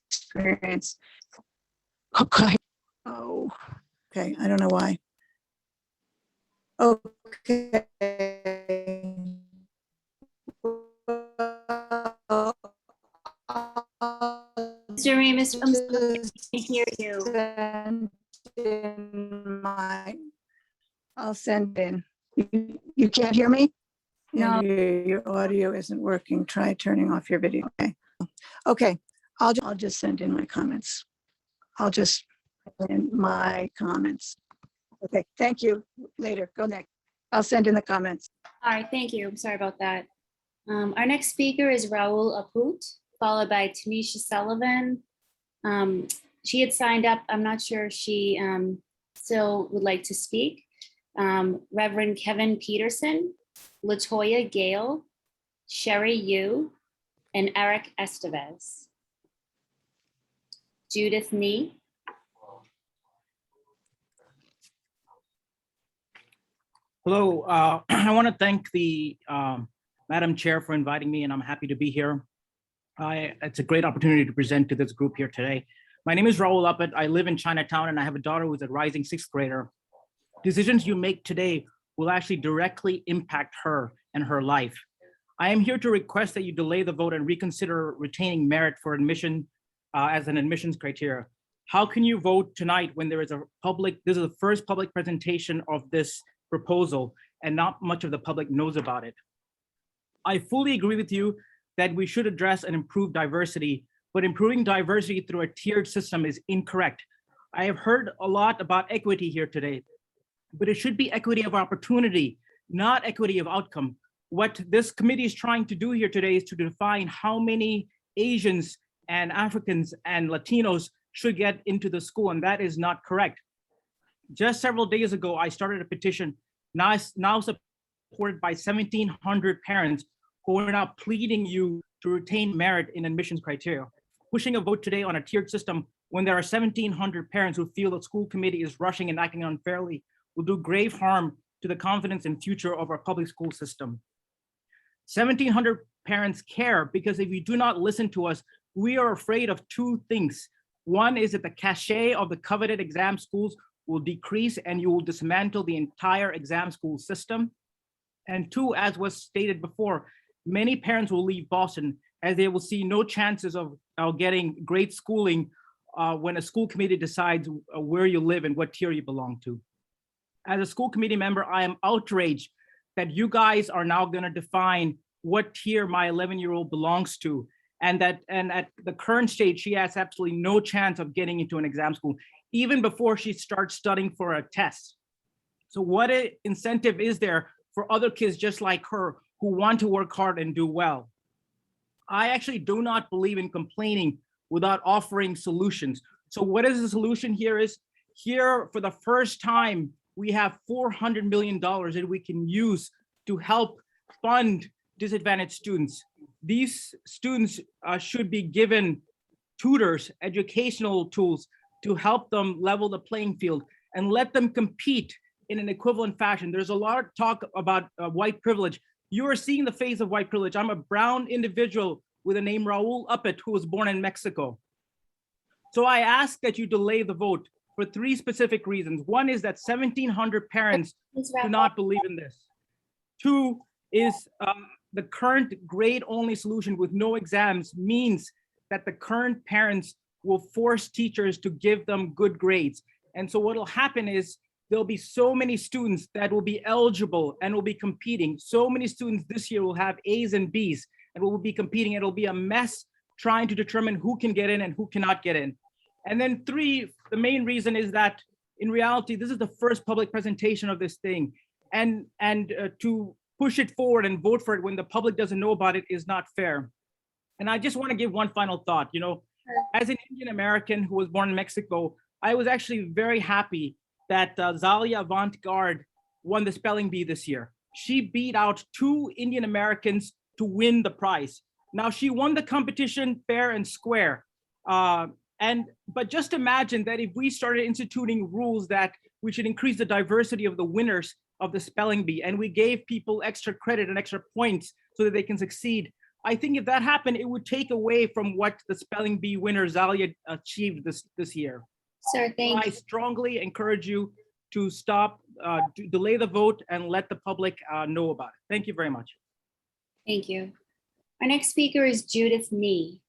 experience. Okay. Oh, okay. I don't know why. Okay. Mr. Remus, I'm sorry, I can't hear you. I'll send in. You can't hear me? No. Your audio isn't working. Try turning off your video. Okay. Okay. I'll just send in my comments. I'll just send in my comments. Okay. Thank you. Later. Go next. I'll send in the comments. All right, thank you. I'm sorry about that. Our next speaker is Raul Aput, followed by Tanisha Sullivan. She had signed up. I'm not sure if she still would like to speak. Reverend Kevin Peterson, Latoya Gale, Sherry Yu, and Eric Estevez. Judith Nee. Hello, I want to thank the Madam Chair for inviting me, and I'm happy to be here. It's a great opportunity to present to this group here today. My name is Raul Appet. I live in Chinatown, and I have a daughter who's a rising sixth grader. Decisions you make today will actually directly impact her and her life. I am here to request that you delay the vote and reconsider retaining merit for admission as an admissions criteria. How can you vote tonight when there is this is the first public presentation of this proposal and not much of the public knows about it? I fully agree with you that we should address and improve diversity, but improving diversity through a tiered system is incorrect. I have heard a lot about equity here today, but it should be equity of opportunity, not equity of outcome. What this committee is trying to do here today is to define how many Asians and Africans and Latinos should get into the school, and that is not correct. Just several days ago, I started a petition now supported by 1,700 parents who are now pleading you to retain merit in admissions criteria. Pushing a vote today on a tiered system when there are 1,700 parents who feel the school committee is rushing and acting unfairly will do grave harm to the confidence and future of our public school system. 1,700 parents care because if you do not listen to us, we are afraid of two things. One is that the cachet of the coveted exam schools will decrease and you will dismantle the entire exam school system. And two, as was stated before, many parents will leave Boston as they will see no chances of getting great schooling when a school committee decides where you live and what tier you belong to. As a school committee member, I am outraged that you guys are now going to define what tier my 11-year-old belongs to, and at the current stage, she has absolutely no chance of getting into an exam school, even before she starts studying for a test. So what incentive is there for other kids just like her who want to work hard and do well? I actually do not believe in complaining without offering solutions. So what is the solution here is, here for the first time, we have $400 million that we can use to help fund disadvantaged students. These students should be given tutors, educational tools to help them level the playing field and let them compete in an equivalent fashion. There's a lot of talk about white privilege. You are seeing the face of white privilege. I'm a brown individual with the name Raul Appet, who was born in Mexico. So I ask that you delay the vote for three specific reasons. One is that 1,700 parents do not believe in this. Two is the current grade-only solution with no exams means that the current parents will force teachers to give them good grades. And so what will happen is there'll be so many students that will be eligible and will be competing. So many students this year will have A's and B's and will be competing. It'll be a mess trying to determine who can get in and who cannot get in. And then three, the main reason is that in reality, this is the first public presentation of this thing. And to push it forward and vote for it when the public doesn't know about it is not fair. And I just want to give one final thought. You know, as an Indian American who was born in Mexico, I was actually very happy that Zalia Avant-Garde won the spelling bee this year. She beat out 2 Indian Americans to win the prize. Now she won the competition fair and square. But just imagine that if we started instituting rules that we should increase the diversity of the winners of the spelling bee and we gave people extra credit and extra points so that they can succeed, I think if that happened, it would take away from what the spelling bee winner Zalia achieved this year. Sir, thank I you. strongly encourage you to stop, delay the vote and let the public know about it. Thank you very much. Thank you. Our next speaker is Judith Nee.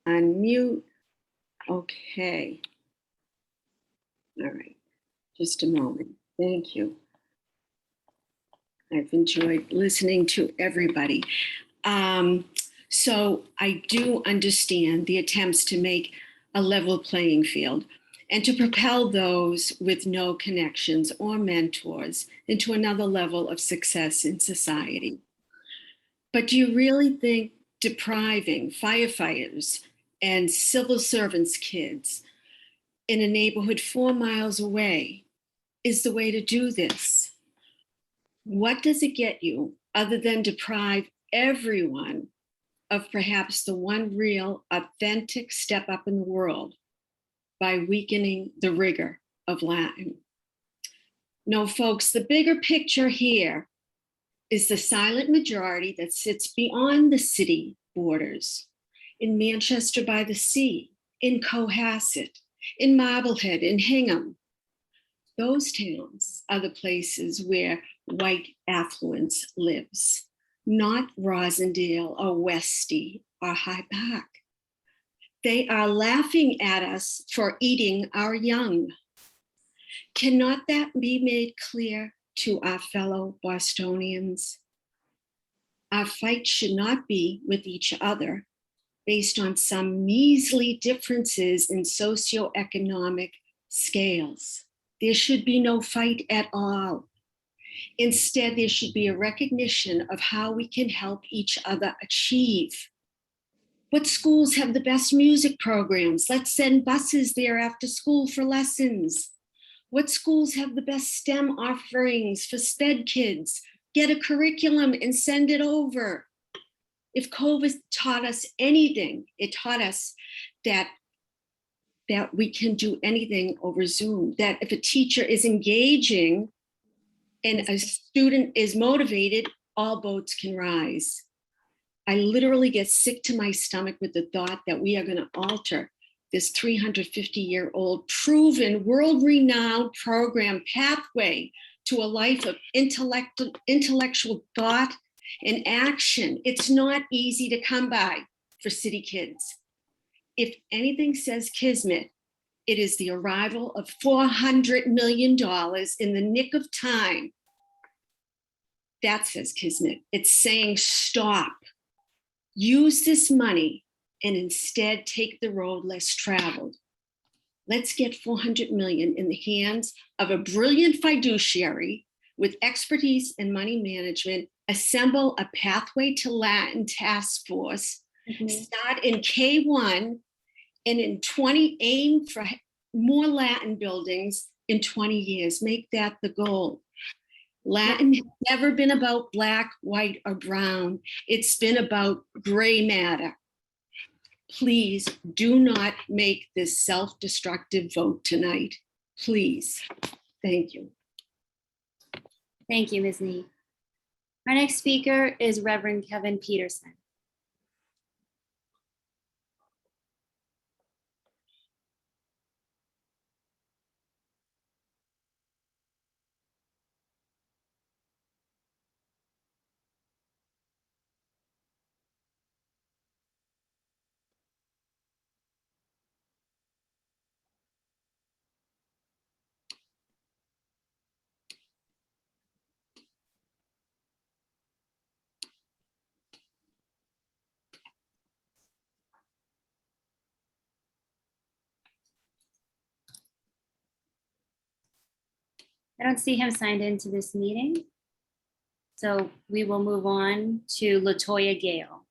Unmute. Okay. All right. Just a moment. Thank you. I've enjoyed listening to everybody. So I do understand the attempts to make a level playing field and to propel those with no connections or mentors into another level of success in society. But do you really think depriving firefighters and civil servants' kids in a neighborhood 4 miles away is the way to do this? What does it get you other than deprive everyone of perhaps the one real authentic step up in the world by weakening the rigor of Latin? No, folks, the bigger picture here is the silent majority that sits beyond the city borders, in Manchester by the Sea, in Cohasset, in Marblehead, in Hingham. Those towns are the places where white affluence lives, not Rosendale or Westy or High Park. They are laughing at us for eating our young. Cannot that be made clear to our fellow Bostonians? Our fight should not be with each other based on some measly differences in socioeconomic scales. There should be no fight at all. Instead, there should be a recognition of how we can help each other achieve. What schools have the best music programs? Let's send buses there after school for lessons. What schools have the best STEM offerings for SPED kids? Get a curriculum and send it over. If COVID taught us anything, it taught us that we can do anything over Zoom, that if a teacher is engaging and a student is motivated, all boats can rise. I literally get sick to my stomach with the thought that we are going to alter this 350-year-old proven world-renowned program pathway to a life of intellectual thought and action. It's not easy to come by for city kids. If anything says kismet, it is the arrival of $400 million in the nick of time. That says kismet. It's saying stop. Use this money and instead take the road less traveled. Let's get 400 million in the hands of a brilliant fiduciary with expertise in money management, assemble a Pathway to Latin task force, start in K1, and in 20, aim for more Latin buildings in 20 years. Make that the goal. Latin has never been about black, white, or brown. It's been about gray matter. Please do not make this self-destructive vote tonight. Please. Thank you. Thank you, Ms. Nee. Our next speaker is Reverend Kevin Peterson. I don't see him signed into this meeting. So we will move on to Latoya Gale.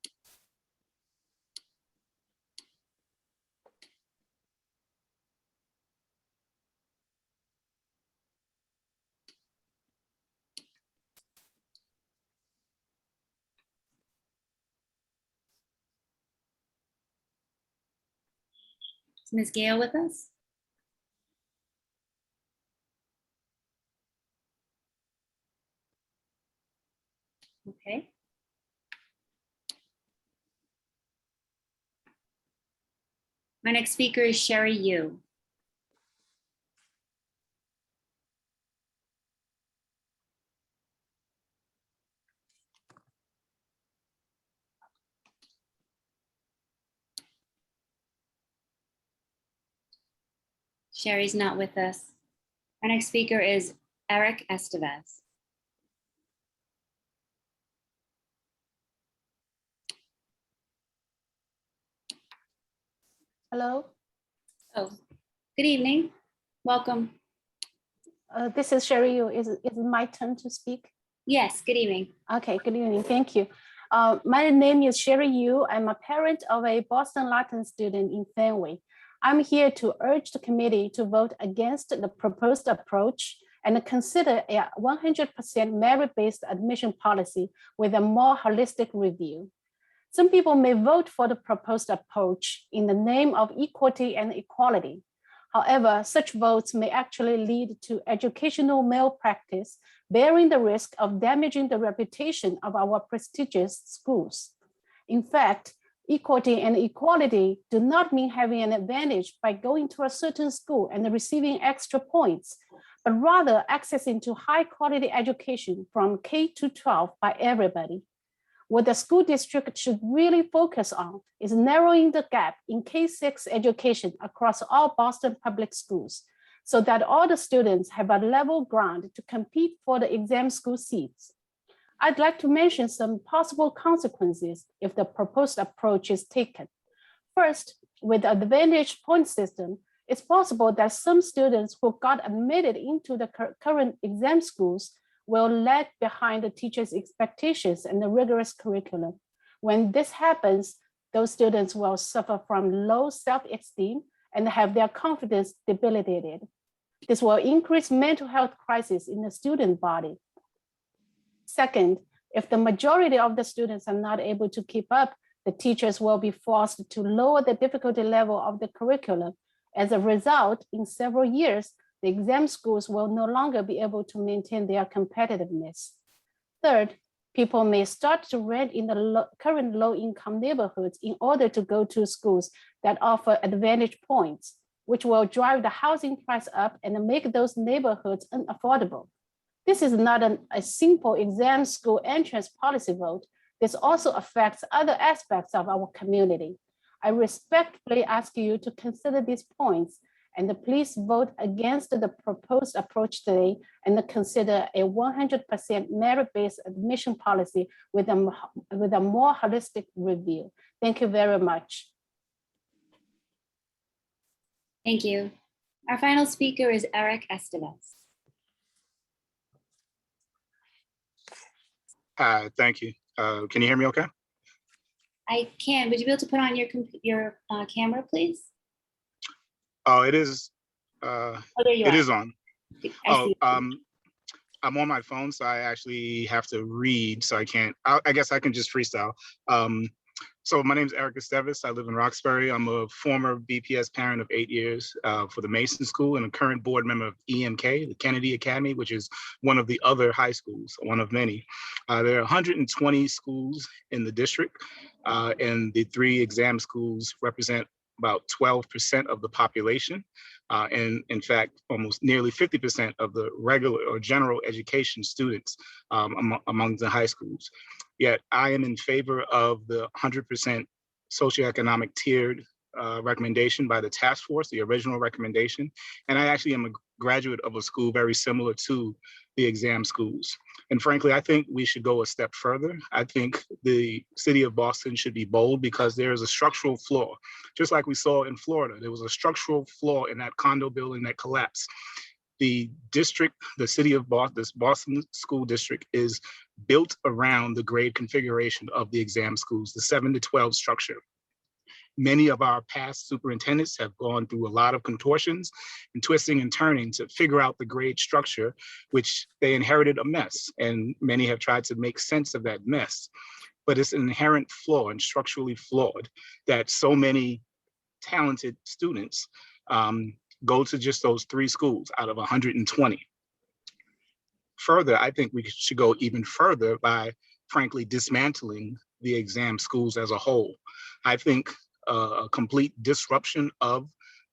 Is Ms. Gale with us? Okay. My next speaker is Sherry Yu. Sherry's not with us. Our next speaker is Eric Estevez. Hello, Oh, good evening. Welcome. this is Sherry Yu. Is it my turn to speak? Yes, good evening. Okay, good evening. Thank you. My name is Sherry Yu. I'm a parent of a Boston Latin student in Fenway. I'm here to urge the committee to vote against the proposed approach and consider a 100% merit-based admission policy with a more holistic review. Some people may vote for the proposed approach in the name of equity and equality. However, such votes may actually lead to educational malpractice, bearing the risk of damaging the reputation of our prestigious schools. In fact, equity and equality do not mean having an advantage by going to a certain school and receiving extra points, but rather accessing to high quality education from K to 12 by everybody. What the school district should really focus on is narrowing the gap in K-6 education across all Boston public schools so that all the students have a level ground to compete for the exam school seats. I'd like to mention some possible consequences if the proposed approach is taken. First, with the advantage point system, it's possible that some students who got admitted into the current exam schools will lag behind the teacher's expectations and the rigorous curriculum. When this happens, those students will suffer from low self-esteem and have their confidence debilitated. This will increase mental health crisis in the student body. Second, if the majority of the students are not able to keep up, the teachers will be forced to lower the difficulty level of the curriculum. As a result, in several years, the exam schools will no longer be able to maintain their competitiveness. Third, people may start to rent in the current low-income neighborhoods in order to go to schools that offer advantage points, which will drive the housing price up and make those neighborhoods unaffordable. This is not a simple exam school entrance policy vote. This also affects other aspects of our community. I respectfully ask you to consider these points and please vote against the proposed approach today and consider a 100% merit-based admission policy with a more holistic review. Thank you very much. Thank you. Our final speaker is Eric Estevez. Thank you. Can you hear me okay? I can. Would you be able to put on your camera, please? Oh, it is. Oh, there you It are. is on. I Oh, see. I'm on my phone, so I actually have to read, so I can't. I guess I can just freestyle. So my name is Eric Estevez. I live in Roxbury. I'm a former BPS parent of 8 years for the Mason School and a current board member of EMK, the Kennedy Academy, which is one of the other high schools, one of many. There are 120 schools in the district, and the 3 exam schools represent about 12% of the population. And in fact, almost nearly 50% of the regular or general education students among the high schools. Yet I am in favor of the 100% socioeconomic tiered recommendation by the task force, the original recommendation. And I actually am a graduate of a school very similar to the exam schools. And frankly, I think we should go a step further. I think the city of Boston should be bold because there is a structural flaw. Just like we saw in Florida, there was a structural flaw in that condo building that collapsed. The district, the city of Boston, this Boston School District is built around the grade configuration of the exam schools, the 7 to 12 structure. Many of our past superintendents have gone through a lot of contortions and twisting and turning to figure out the grade structure, which they inherited a mess. And many have tried to make sense of that mess. But it's an inherent flaw and structurally flawed that so many talented students go to just those 3 schools out of 120. Further, I think we should go even further by frankly dismantling the exam schools as a whole. I think a complete disruption of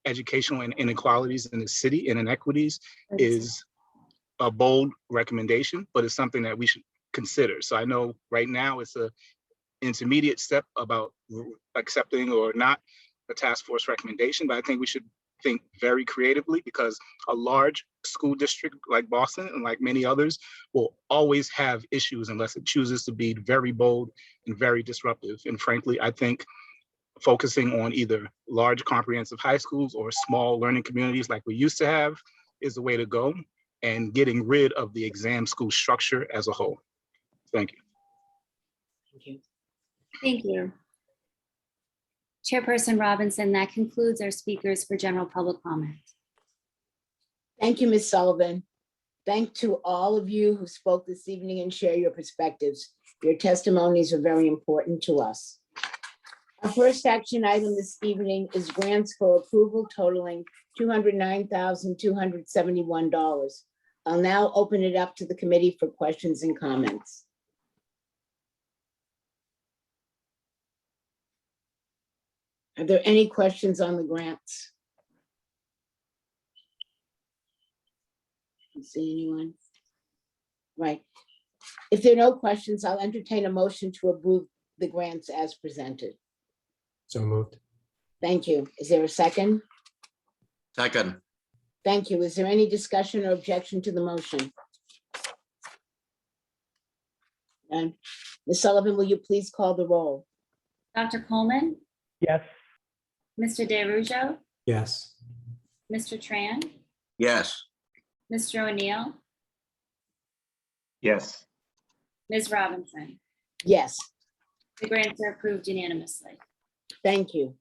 educational inequalities in the city and inequities is a bold recommendation, but it's something that we should consider. So I know right now it's a intermediate step about accepting or not a task force recommendation, but I think we should think very creatively, because a large school district like Boston and like many others will always have issues unless it chooses to be very bold and very disruptive. And frankly, I think focusing on either large comprehensive high schools or small learning communities like we used to have is the way to go, and getting rid of the exam school structure as a whole. Thank you. Thank you. Thank you. Chairperson Robinson, that concludes our speakers for general public comment. Thank you, Ms. Sullivan. Thank to all of you who spoke this evening and share your perspectives. Your testimonies are very important to us. Our first action item this evening is grants for approval totaling $209,271. I'll now open it up to the committee for questions and comments. Are there any questions on the grants? Don't see anyone? Right. If there are no questions, I'll entertain a motion to approve the grants as presented. So moved. Thank you. Is there a second? Second. Thank you. Is there any discussion or objection to the motion? None. Ms. Sullivan, will you please call the roll? Dr. Coleman, Yes. Mr. DeRusso, Yes. Mr. Tran, Yes. Mr. O'Neill, Yes. Ms. Robinson. Yes, The grants are approved unanimously. thank you.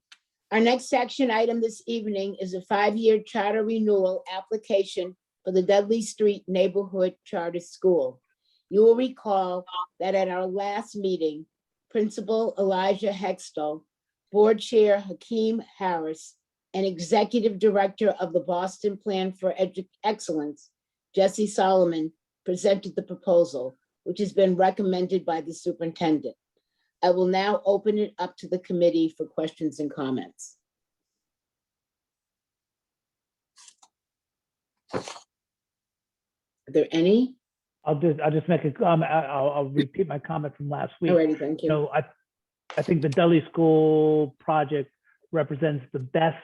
Our next action item this evening is a 5-year charter renewal application for the Dudley Street Neighborhood Charter School. You will recall that at our last meeting, Principal Elijah Hextall, Board Chair Hakeem Harris, and Executive Director of the Boston Plan for Excellence, Jesse Solomon, presented the proposal, which has been recommended by the superintendent. I will now open it up to the committee for questions and comments. Are there any? I'll just make a comment. I'll repeat my comment from last week. Alrighty, thank you. So I think the Dudley School project represents the best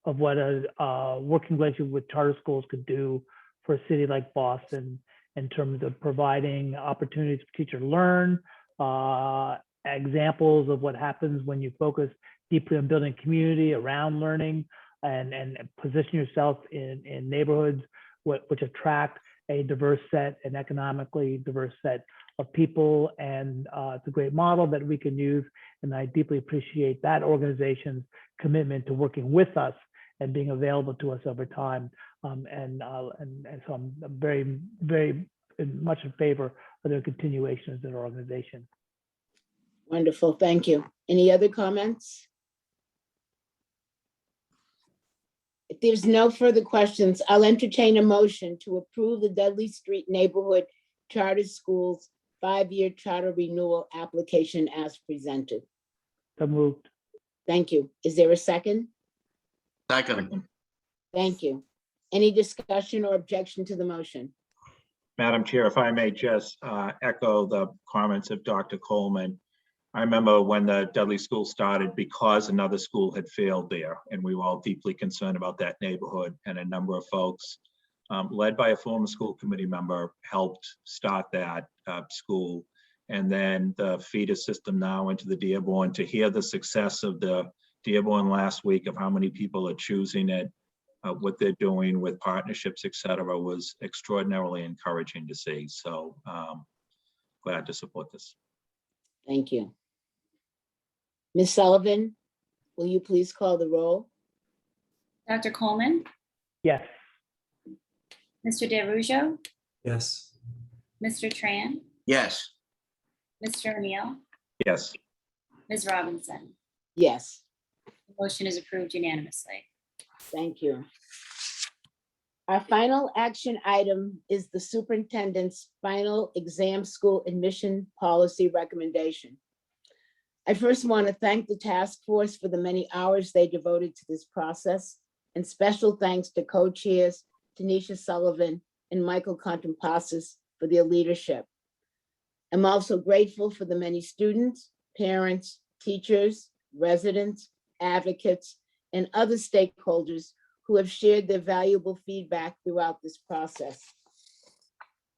of what a working relationship with charter schools could do for a city like Boston in terms of providing opportunities for teachers to learn, examples of what happens when you focus deeply on building community around learning, and position yourself in neighborhoods which attract a diverse set, an economically diverse set of people. And it's a great model that we can use. And I deeply appreciate that organization's commitment to working with us and being available to us over time. And so I'm very, very much in favor of their continuation as an organization. Wonderful, thank you. Any other comments? If there's no further questions, I'll entertain a motion to approve the Dudley Street Neighborhood Charter Schools 5-year charter renewal application as presented. So moved. Thank you. Is there a second? Second. Thank you. Any discussion or objection to the motion? Madam Chair, if I may just echo the comments of Dr. Coleman. I remember when the Dudley School started, because another school had failed there, and we were all deeply concerned about that neighborhood, and a number of folks, led by a former school committee member, helped start that school. And then the feeder system now into the Dearborn. To hear the success of the Dearborn last week, of how many people are choosing it, what they're doing with partnerships, et cetera, was extraordinarily encouraging to see. So glad to support this. Thank you. Ms. Sullivan, will you please call the roll? Dr. Coleman, Yes. Mr. DeRusso, Yes. Mr. Tran, Yes. Mr. O'Neill, Yes. Ms. Robinson. Yes, Motion is approved unanimously. Thank you. Our final action item is the superintendent's final exam school admission policy recommendation. I first want to thank the task force for the many hours they devoted to this process, and special thanks to co-chairs Tanisha Sullivan and Michael Contompasis for their leadership. I'm also grateful for the many students, parents, teachers, residents, advocates, and other stakeholders who have shared their valuable feedback throughout this process.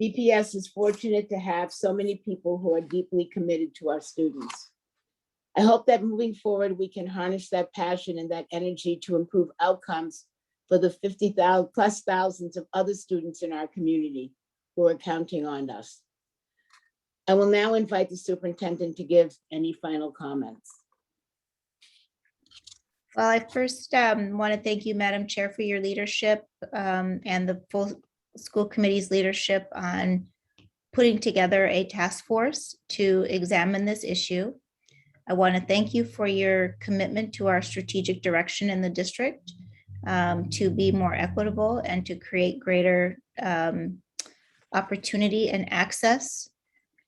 BPS is fortunate to have so many people who are deeply committed to our students. I hope that moving forward, we can harness that passion and that energy to improve outcomes for the 50,000 plus thousands of other students in our community who are counting on us. I will now invite the superintendent to give any final comments. Well, I first want to thank you, Madam Chair, for your leadership and the full school committee's leadership on putting together a task force to examine this issue. I want to thank you for your commitment to our strategic direction in the district to be more equitable and to create greater opportunity and access.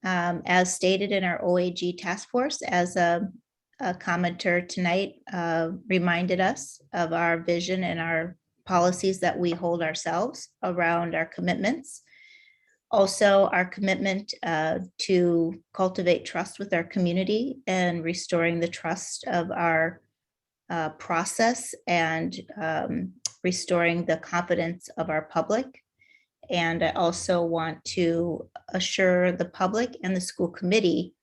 As stated in our OAG task force, as a commenter tonight reminded us of our vision and our policies that we hold ourselves around our commitments. Also, our commitment to cultivate trust with our community and restoring the trust of our process and restoring the confidence of our public. And I also want to assure the public and the school committee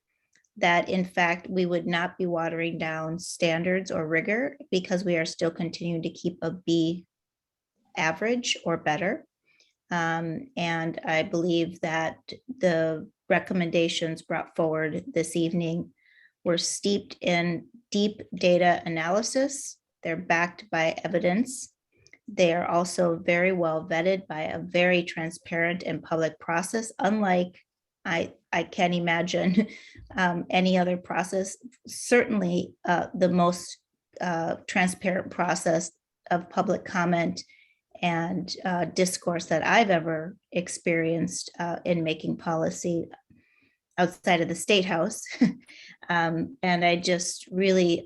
that in fact, we would not be watering down standards or rigor because we are still continuing to keep a B average or better. And I believe that the recommendations brought forward this evening were steeped in deep data analysis. They're backed by evidence. They are also very well vetted by a very transparent and public process, unlike I can't imagine any other process, certainly the most transparent process of public comment and discourse that I've ever experienced in making policy outside of the State House. And I just really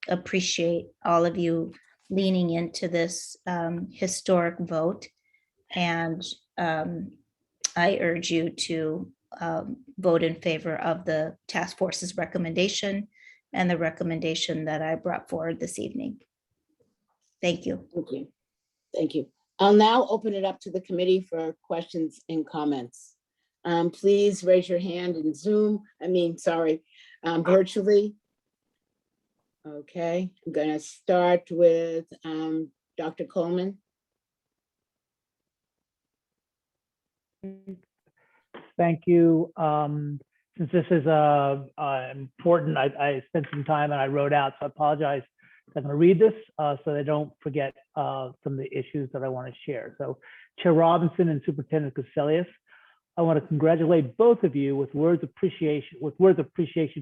appreciate all of you leaning into this historic vote. And I urge you to vote in favor of the task force's recommendation and the recommendation that I brought forward this evening. Thank you. Thank you. Thank you. I'll now open it up to the committee for questions and comments. Please raise your hand in Zoom. Virtually. Okay, I'm going to start with Dr. Coleman. Thank you. Since this is important, I spent some time and I wrote out, so I apologize. I'm going to read this so that I don't forget some of the issues that I want to share. So Chair Robinson and Superintendent Cassellius, I want to congratulate both of you with words of appreciation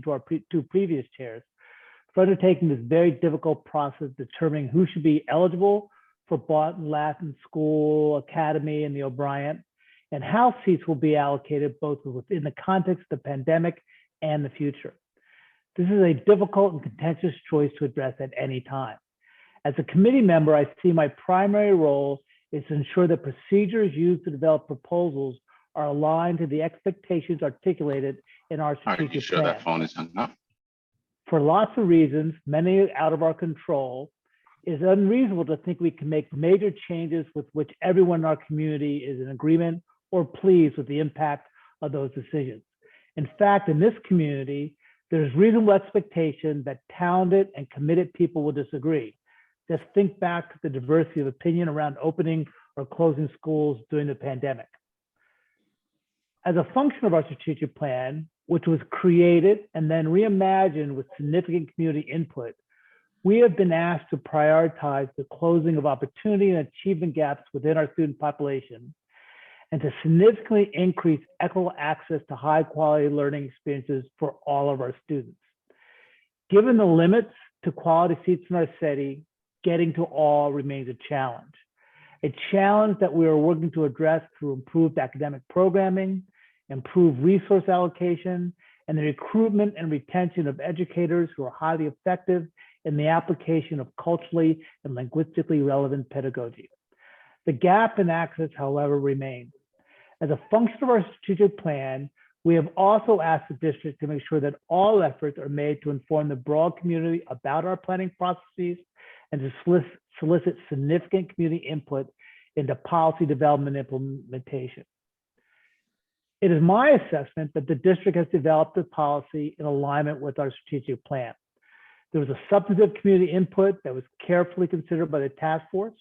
to our two previous chairs for undertaking this very difficult process determining who should be eligible for Barton Latin School Academy and the O'Brien, and how seats will be allocated both within the context of the pandemic and the future. This is a difficult and contentious choice to address at any time. As a committee member, I see my primary role is to ensure that procedures used to develop proposals are aligned to the expectations articulated in our strategic plan. That phone is hung up? For lots of reasons, many out of our control, it is unreasonable to think we can make major changes with which everyone in our community is in agreement or pleased with the impact of those decisions. In fact, in this community, there's reasonable expectation that talented and committed people will disagree. Just think back to the diversity of opinion around opening or closing schools during the pandemic. As a function of our strategic plan, which was created and then reimagined with significant community input, we have been asked to prioritize the closing of opportunity and achievement gaps within our student population and to significantly increase equitable access to high quality learning experiences for all of our students. Given the limits to quality seats in our city, getting to all remains a challenge. A challenge that we are working to address through improved academic programming, improved resource allocation, and the recruitment and retention of educators who are highly effective in the application of culturally and linguistically relevant pedagogy. The gap in access, however, remains. As a function of our strategic plan, we have also asked the district to make sure that all efforts are made to inform the broad community about our planning processes and to solicit significant community input into policy development and implementation. It is my assessment that the district has developed a policy in alignment with our strategic plan. There was a substantive community input that was carefully considered by the task force,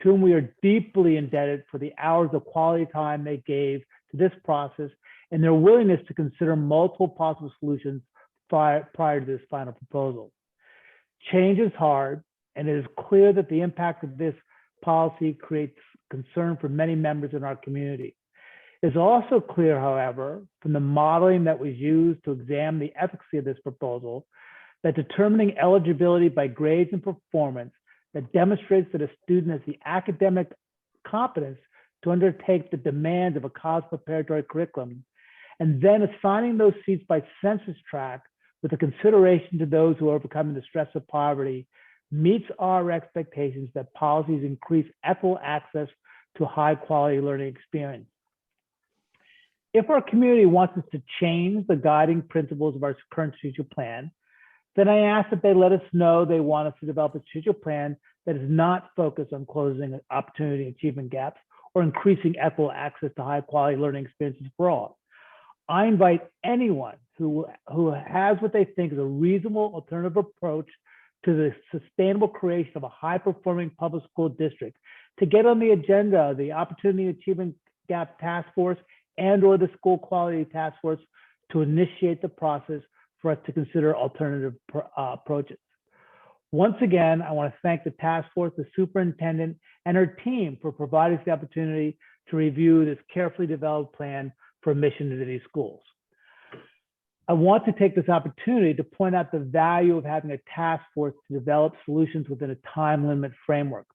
to whom we are deeply indebted for the hours of quality time they gave to this process and their willingness to consider multiple possible solutions prior to this final proposal. Change is hard, and it is clear that the impact of this policy creates concern for many members in our community. It is also clear, however, from the modeling that was used to examine the efficacy of this proposal, that determining eligibility by grades and performance that demonstrates that a student has the academic competence to undertake the demands of a college preparatory curriculum, and then assigning those seats by census tract with a consideration to those who are overcoming the stress of poverty meets our expectations that policies increase equitable access to high quality learning experience. If our community wants us to change the guiding principles of our current strategic plan, then I ask that they let us know they want us to develop a strategic plan that is not focused on closing opportunity and achievement gaps or increasing equitable access to high quality learning experiences for all. I invite anyone who has what they think is a reasonable alternative approach to the sustainable creation of a high performing public school district to get on the agenda of the Opportunity and Achievement Gap Task Force and or the School Quality Task Force to initiate the process for us to consider alternative approaches. Once again, I want to thank the task force, the superintendent, and her team for providing us the opportunity to review this carefully developed plan for admission into these schools. I want to take this opportunity to point out the value of having a task force to develop solutions within a time limit framework.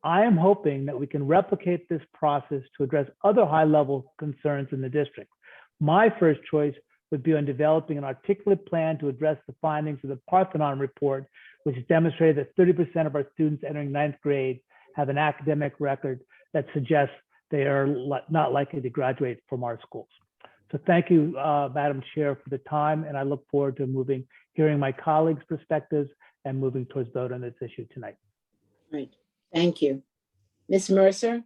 I am hoping that we can replicate this process to address other high-level concerns in the district. My first choice would be on developing an articulate plan to address the findings of the Parthenon report, which demonstrated that 30% of our students entering ninth grade have an academic record that suggests they are not likely to graduate from our schools. So thank you, Madam Chair, for the time, and I look forward to hearing my colleagues' perspectives and moving towards vote on this issue tonight. Right, thank you. Ms. Mercer?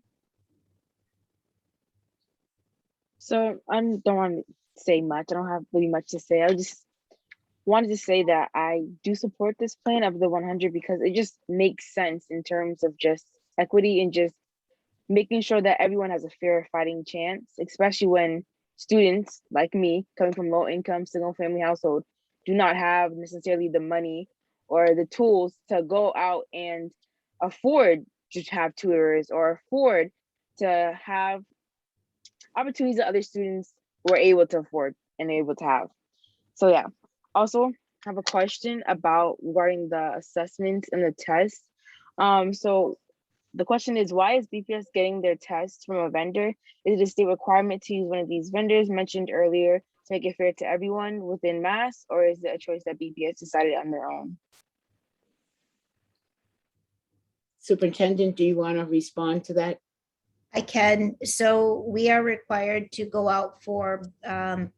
So I don't want to say much. I don't have really much to say. I just wanted to say that I do support this plan of the 100 because it just makes sense in terms of just equity and just making sure that everyone has a fair fighting chance, especially when students like me coming from low income, single family household do not have necessarily the money or the tools to go out and afford to have tutors or afford to have opportunities that other students were able to afford and able to have. So yeah, also I have a question about regarding the assessments and the tests. So the question is, why is BPS getting their tests from a vendor? Is it a state requirement to use one of these vendors mentioned earlier to make it fair to everyone within Mass, or is it a choice that BPS decided on their own? Superintendent, do you want to respond to that? I can. So we are required to go out for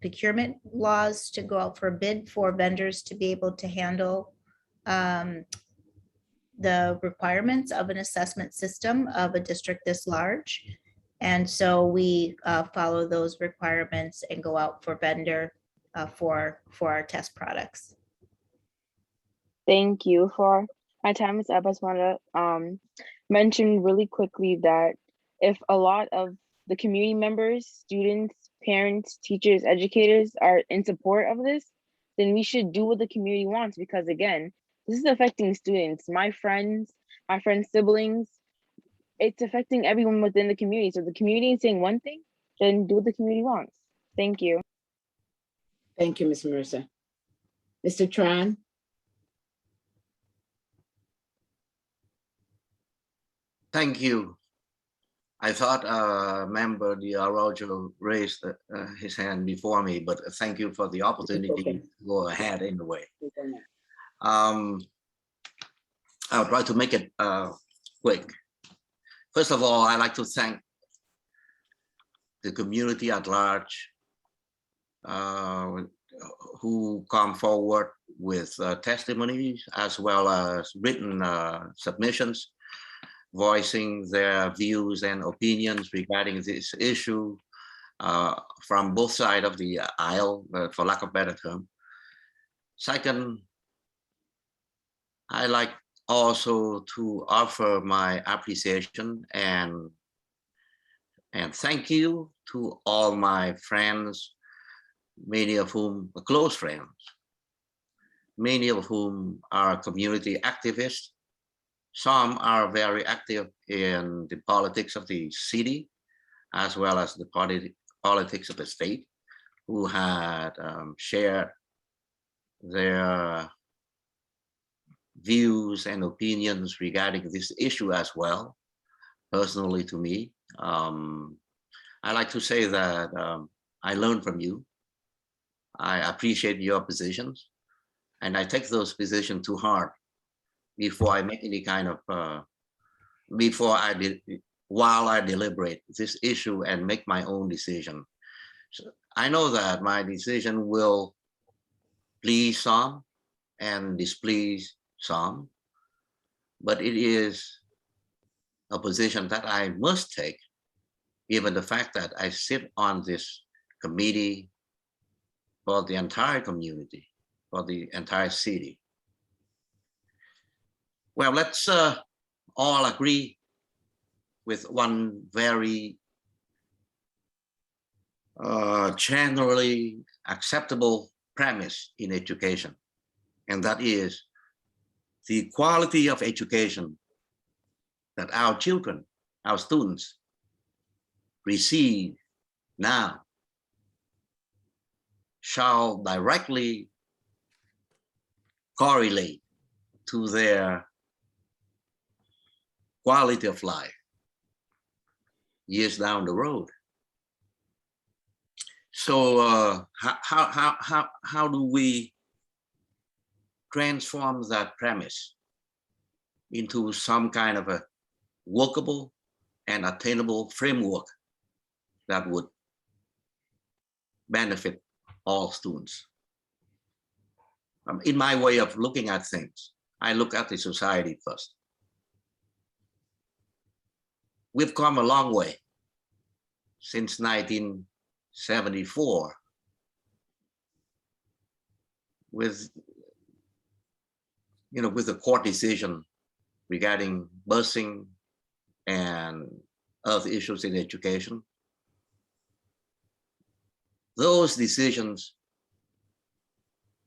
procurement laws, to go out for a bid for vendors to be able to handle the requirements of an assessment system of a district this large. And so we follow those requirements and go out for vendor for our test products. Thank you. For my time is up. I just want to mention really quickly that if a lot of the community members, students, parents, teachers, educators are in support of this, then we should do what the community wants, because again, this is affecting students, my friends' siblings. It's affecting everyone within the community. So if the community is saying one thing, then do what the community wants. Thank you. Thank you, Ms. Mercer. Mr. Tran? Thank you. I thought member Di Araujo raised his hand before me, but thank you for the opportunity okay. to go ahead anyway. I'll try to make it quick. First of all, I'd like to thank the community at large who come forward with testimonies as well as written submissions, voicing their views and opinions regarding this issue from both sides of the aisle, for lack of a better term. Second, I like also to offer my appreciation and thank you to all my friends, many of whom are close friends, many of whom are community activists. Some are very active in the politics of the city, as well as the politics of the state, who had shared their views and opinions regarding this issue as well, personally to me. I like to say that I learned from you. I appreciate your positions, and I take those positions to heart before I make any kind of, while I deliberate this issue and make my own decision. So I know that my decision will please some and displease some, but it is a position that I must take, given the fact that I sit on this committee for the entire community, for the entire city. Well, let's all agree with one very generally acceptable premise in education, and that is the quality of education that our children, our students receive now shall directly correlate to their quality of life years down the road. So how do we transform that premise into some kind of a workable and attainable framework that would benefit all students? In my way of looking at things, I look at the society first. We've come a long way since 1974 with the court decision regarding busing and other issues in education. Those decisions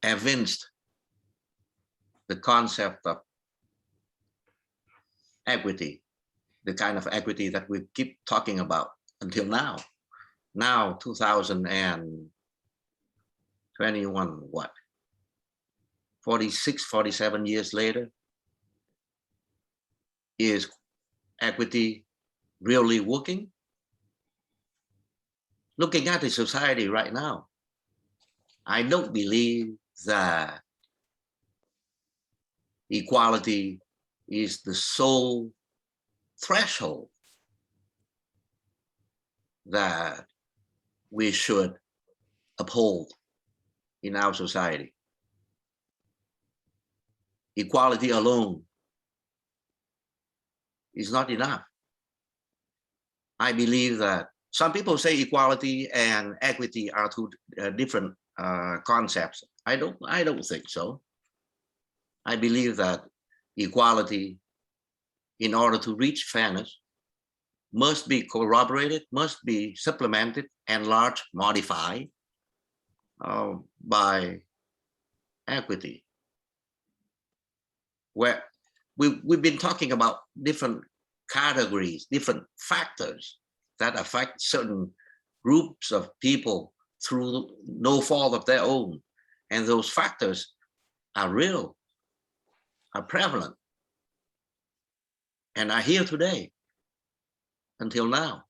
evinced the concept of equity, the kind of equity that we keep talking about until now. Now, 2021, what? 46, 47 years later, is equity really working? Looking at the society right now, I don't believe that equality is the sole threshold that we should uphold in our society. Equality alone is not enough. I believe that some people say equality and equity are two different concepts. I don't think so. I believe that equality, in order to reach fairness, must be corroborated, must be supplemented, enlarged, modified by equity. Where we've been talking about different categories, different factors that affect certain groups of people through no fault of their own. And those factors are real, are prevalent, and are here today. until now.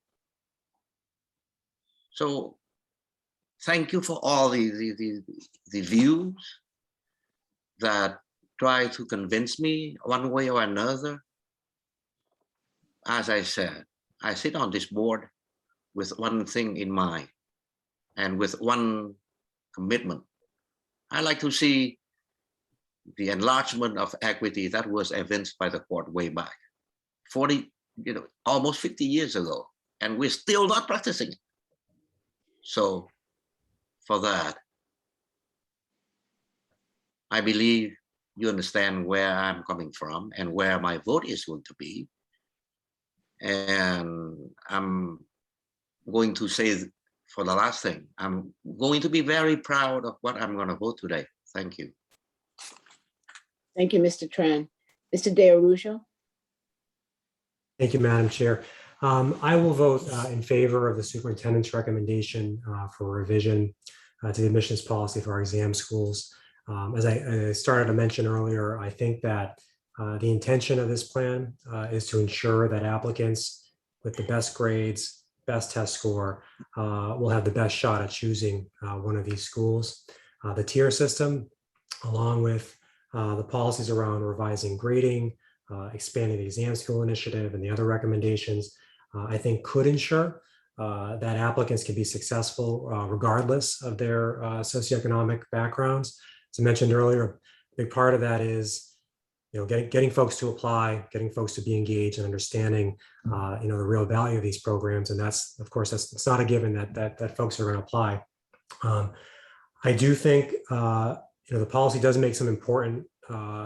So thank you for all the views that try to convince me one way or another. As I said, I sit on this board with one thing in mind and with one commitment. I like to see the enlargement of equity that was evinced by the court way back 40, almost 50 years ago, and we're still not practicing it. So for that, I believe you understand where I'm coming from and where my vote is going to be. And I'm going to say for the last thing, I'm going to be very proud of what I'm going to vote today. Thank you. Thank you, Mr. Tran. Mr. De Araujo? Thank you, Madam Chair. I will vote in favor of the superintendent's recommendation for revision to the admissions policy for our exam schools. As I started to mention earlier, I think that the intention of this plan is to ensure that applicants with the best grades, best test score will have the best shot at choosing one of these schools. The tier system, along with the policies around revising grading, expanding the exam school initiative, and the other recommendations, I think could ensure that applicants can be successful regardless of their socioeconomic backgrounds. As I mentioned earlier, a big part of that is getting folks to apply, getting folks to be engaged, and understanding the real value of these programs. And that's, of course, it's not a given that folks are going to apply. I do think the policy does make some important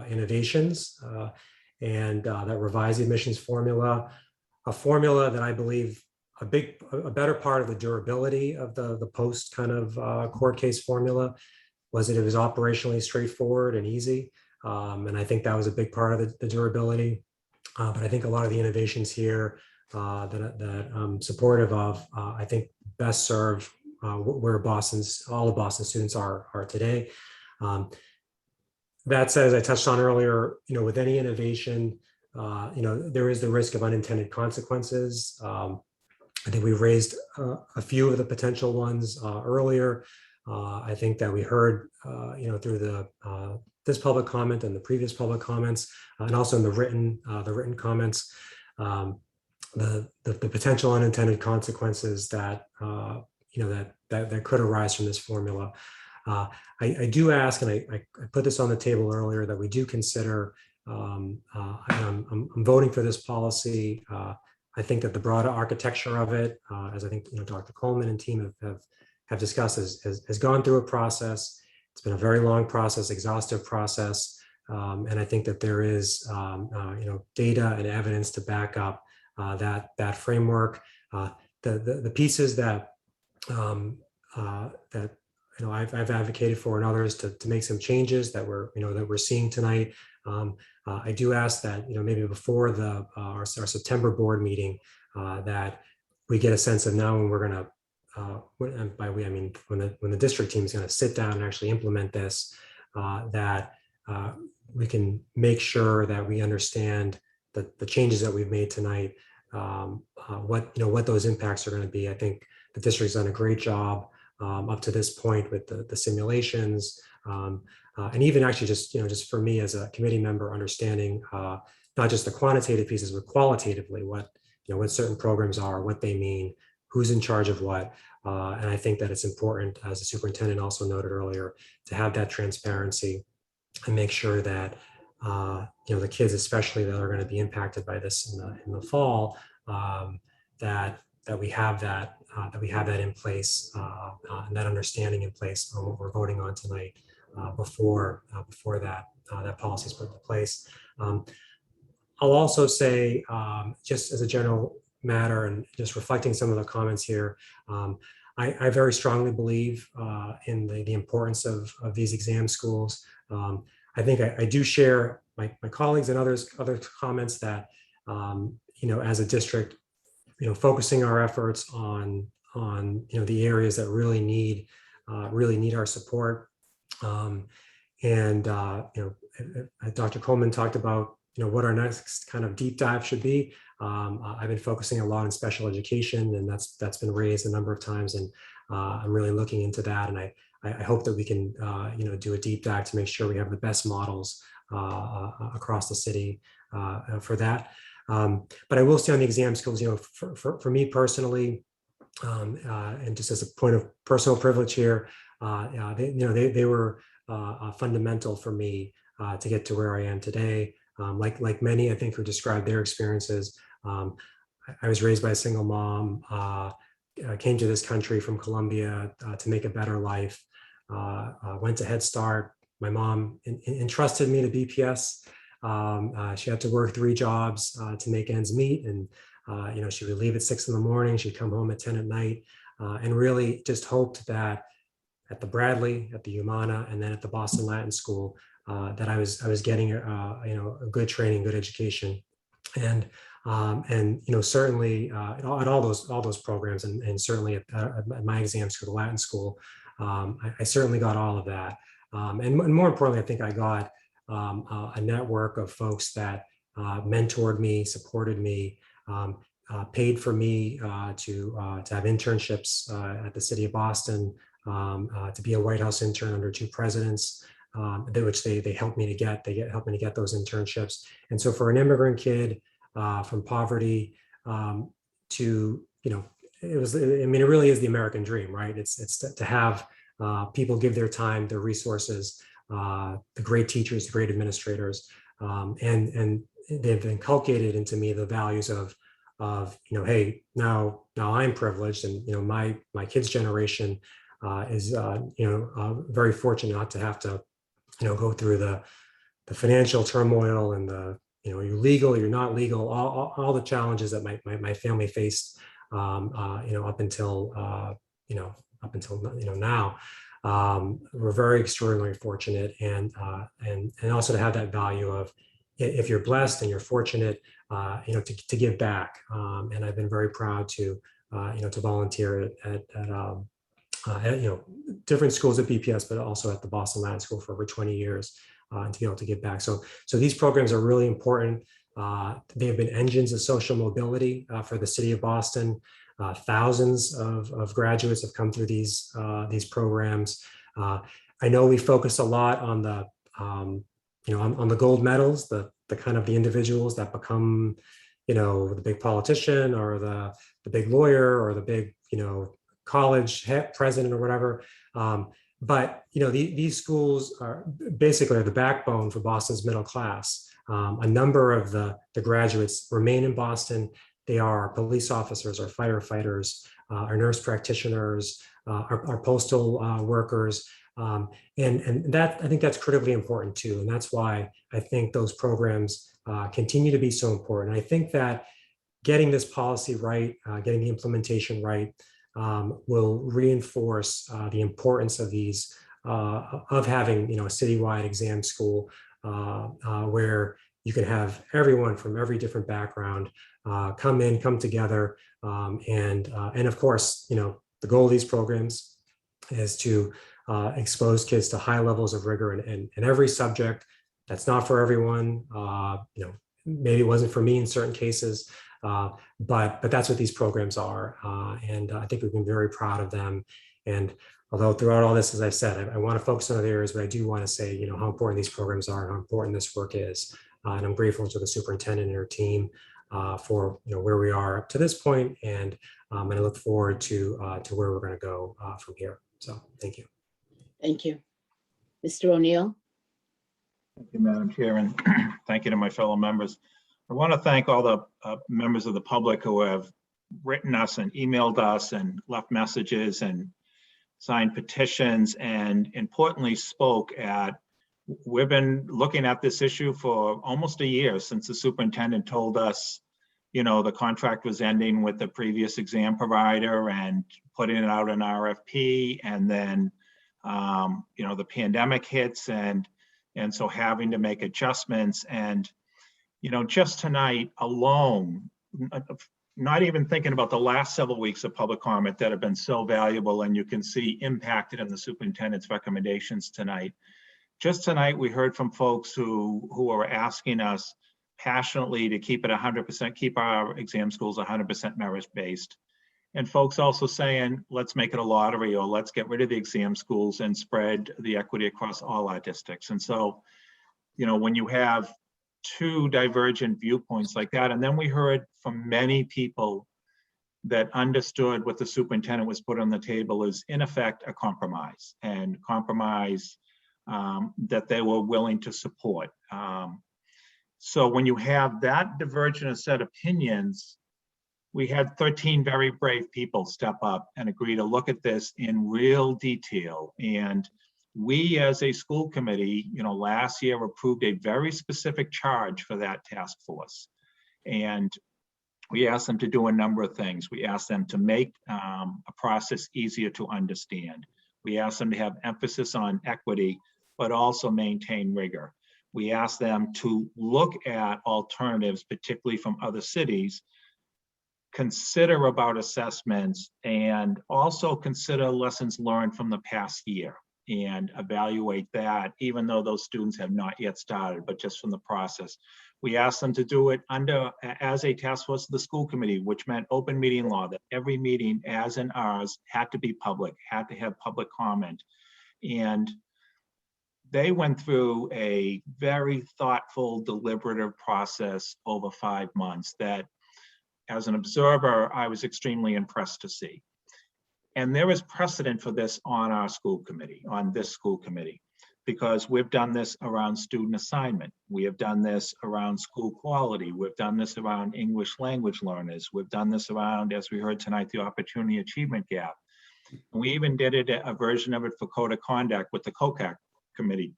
innovations and that revise the admissions formula, a formula that I believe a better part of the durability of the post kind of court case formula was that it was operationally straightforward and easy. And I think that was a big part of the durability. But I think a lot of the innovations here that I'm supportive of, I think best serve where all of Boston students are today. That said, as I touched on earlier, with any innovation, there is the risk of unintended consequences. I think we've raised a few of the potential ones earlier. I think that we heard, through this public comment and the previous public comments, and also in the written comments, the potential unintended consequences that that could arise from this formula. I do ask, and I put this on the table earlier, that we do consider. I'm voting for this policy. I think that the broader architecture of it, as I think Dr. Coleman and team have discussed, has gone through a process. It's been a very long process, exhaustive process, and I think that there is data and evidence to back up that framework. The pieces that I've advocated for, and others to make some changes that we're seeing tonight. I do ask that maybe before our September board meeting that we get a sense of now when we're going to. And by we, I mean when the district team is going to sit down and actually implement this, that we can make sure that we understand the changes that we've made tonight, what those impacts are going to be. I think the district's done a great job up to this point with the simulations, and even actually just for me as a committee member, understanding not just the quantitative pieces, but qualitatively what certain programs are, what they mean, who's in charge of what. And I think that it's important, as the superintendent also noted earlier, to have that transparency and make sure that the kids, especially that are going to be impacted by this in the fall, that we have that in place and that understanding in place on what we're voting on tonight before that policy is put into place. I'll also say, just as a general matter and just reflecting some of the comments here, I very strongly believe in the importance of these exam schools. I think I do share my colleagues and other comments that as a district, focusing our efforts on the areas that really need our support. Dr. Coleman talked about what our next kind of deep dive should be. I've been focusing a lot on special education, and that's been raised a number of times, and I'm really looking into that. And I hope that we can, do a deep dive to make sure we have the best models across the city for that. But I will say on the exam skills, for me personally, and just as a point of personal privilege here, they were fundamental for me to get to where I am today. Like many, I think, who described their experiences. I was raised by a single mom, came to this country from Colombia to make a better life, went to Head Start. My mom entrusted me to BPS. She had to work 3 jobs to make ends meet. And, she would leave at 6 in the morning. She'd come home at 10 at night, and really just hoped that at the Bradley, at the Humana, and then at the Boston Latin School, that I was getting a good training, good education, and certainly at all those programs, and certainly at my exam school, the Latin School, I certainly got all of that, and more importantly, I think I got a network of folks that mentored me, supported me, paid for me to have internships at the City of Boston, to be a White House intern under 2 presidents, which they helped me to get. They helped me to get those internships. And so for an immigrant kid from poverty to, it really is the American dream, right? It's to have people give their time, their resources, the great teachers, the great administrators, and they've inculcated into me the values of hey, now I'm privileged, and my kids' generation is very fortunate not to have to go through the financial turmoil and you're legal, you're not legal, all the challenges that my family faced up until now. We're very extraordinarily fortunate, and also to have that value of, if you're blessed and you're fortunate, to give back. And I've been very proud to volunteer at different schools at BPS, but also at the Boston Latin School for over 20 years, and to be able to give back. So these programs are really important. They have been engines of social mobility for the city of Boston. Thousands of graduates have come through these programs. I know we focus a lot on the on the gold medals, the kind of the individuals that become, the big politician or the big lawyer or the big, college president or whatever. But, these schools are basically the backbone for Boston's middle class. A number of the graduates remain in Boston. They are police officers, or firefighters, our nurse practitioners, our postal workers. And that, I think that's critically important too. And that's why I think those programs continue to be so important. I think that getting this policy right, getting the implementation right, will reinforce the importance of these, of having, a citywide exam school where you can have everyone from every different background come together. And of course, the goal of these programs is to expose kids to high levels of rigor in every subject. That's not for everyone. Maybe it wasn't for me in certain cases, but that's what these programs are. And I think we've been very proud of them. And although throughout all this, as I said, I want to focus on other areas, but I do want to say, how important these programs are and how important this work is. And I'm grateful to the superintendent and her team for where we are up to this point, and I look forward to where we're going to go from here. So thank you. Thank you. Mr. O'Neill. Thank you, Madam Chair, and thank you to my fellow members. I want to thank all the members of the public who have written us and emailed us and left messages and signed petitions, and importantly spoke at. We've been looking at this issue for almost a year since the superintendent told us, the contract was ending with the previous exam provider, and putting it out an RFP, and then the pandemic hits, and so having to make adjustments. And just tonight alone, not even thinking about the last several weeks of public comment that have been so valuable, and you can see impacted in the superintendent's recommendations tonight. Just tonight, we heard from folks who are asking us passionately to keep it 100%, keep our exam schools 100% merit-based. And folks also saying, let's make it a lottery, or let's get rid of the exam schools and spread the equity across all our districts. And so, you know, when you have two divergent viewpoints like that, and then we heard from many people that understood what the superintendent was put on the table is in effect a compromise, and compromise that they were willing to support. So when you have that divergent set of opinions, we had 13 very brave people step up and agree to look at this in real detail. And we as a school committee, you know, last year approved a very specific charge for that task force. And we asked them to do a number of things. We asked them to make a process easier to understand. We asked them to have emphasis on equity, but also maintain rigor. We asked them to look at alternatives, particularly from other cities, consider about assessments, and also consider lessons learned from the past year and evaluate that, even though those students have not yet started, but just from the process. We asked them to do it as a task force of the school committee, which meant open meeting law, that every meeting, as in ours, had to be public, had to have public comment. And they went through a very thoughtful, deliberative process over 5 months that, as an observer, I was extremely impressed to see. And there is precedent for this on our school committee, on this school committee, because we've done this around student assignment. We have done this around school quality. We've done this around English language learners. We've done this around, as we heard tonight, the opportunity achievement gap. And we even did it, a version of it for code of conduct with the COCAC committee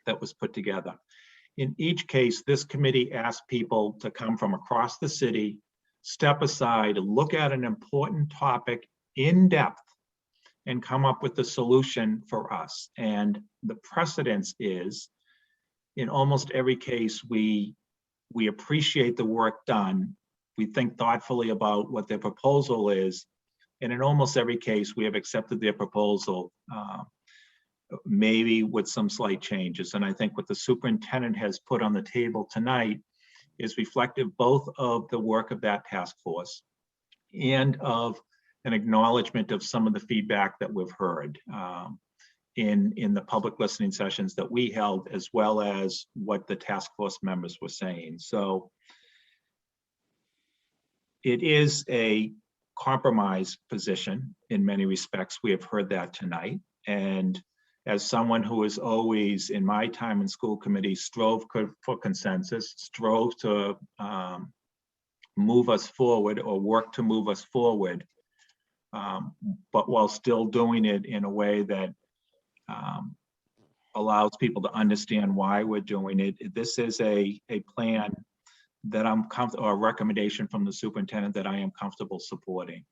that was put together. In each case, this committee asked people to come from across the city, step aside, look at an important topic in depth, and come up with the solution for us. And the precedence is, in almost every case, we appreciate the work done. We think thoughtfully about what their proposal is. And in almost every case, we have accepted their proposal, maybe with some slight changes. And I think what the superintendent has put on the table tonight is reflective both of the work of that task force and of an acknowledgement of some of the feedback that we've heard in the public listening sessions that we held, as well as what the task force members were saying. So it is a compromise position in many respects. We have heard that tonight. And as someone who has always, in my time in school committee, strove for consensus, strove to move us forward or work to move us forward, but while still doing it in a way that allows people to understand why we're doing it. This is a plan that I'm comfortable, or a recommendation from the superintendent that I am comfortable supporting.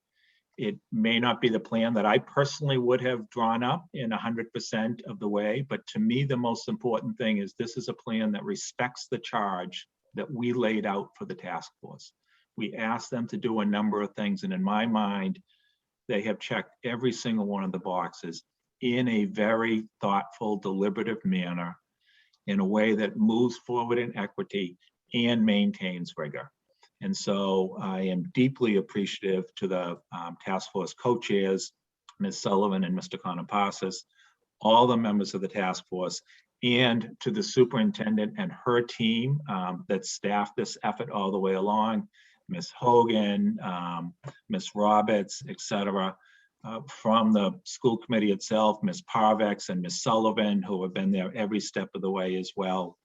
It may not be the plan that I personally would have drawn up in 100% of the way, but to me, the most important thing is this is a plan that respects the charge that we laid out for the task force. We asked them to do a number of things, and in my mind, they have checked every single one of the boxes in a very thoughtful, deliberative manner, in a way that moves forward in equity and maintains rigor. And so I am deeply appreciative to the task force co-chairs, Ms. Sullivan and Mr. Konopassis, all the members of the task force, and to the superintendent and her team that staffed this effort all the way along, Ms. Hogan, Ms. Roberts, et cetera, from the school committee itself, Ms. Parvex and Ms. Sullivan, who have been there every step of the way as well.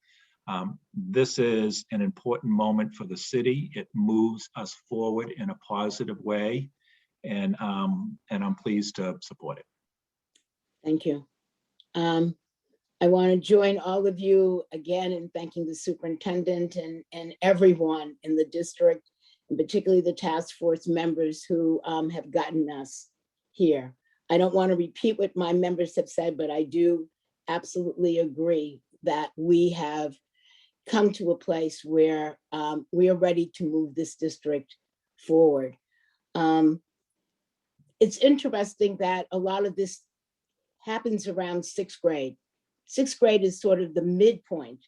This is an important moment for the city. It moves us forward in a positive way, and I'm pleased to support it. Thank you. I want to join all of you again in thanking the superintendent and everyone in the district, and particularly the task force members who have gotten us here. I don't want to repeat what my members have said, but I do absolutely agree that we have come to a place where we are ready to move this district forward. It's interesting that a lot of this happens around 6th grade. 6th grade is sort of the midpoint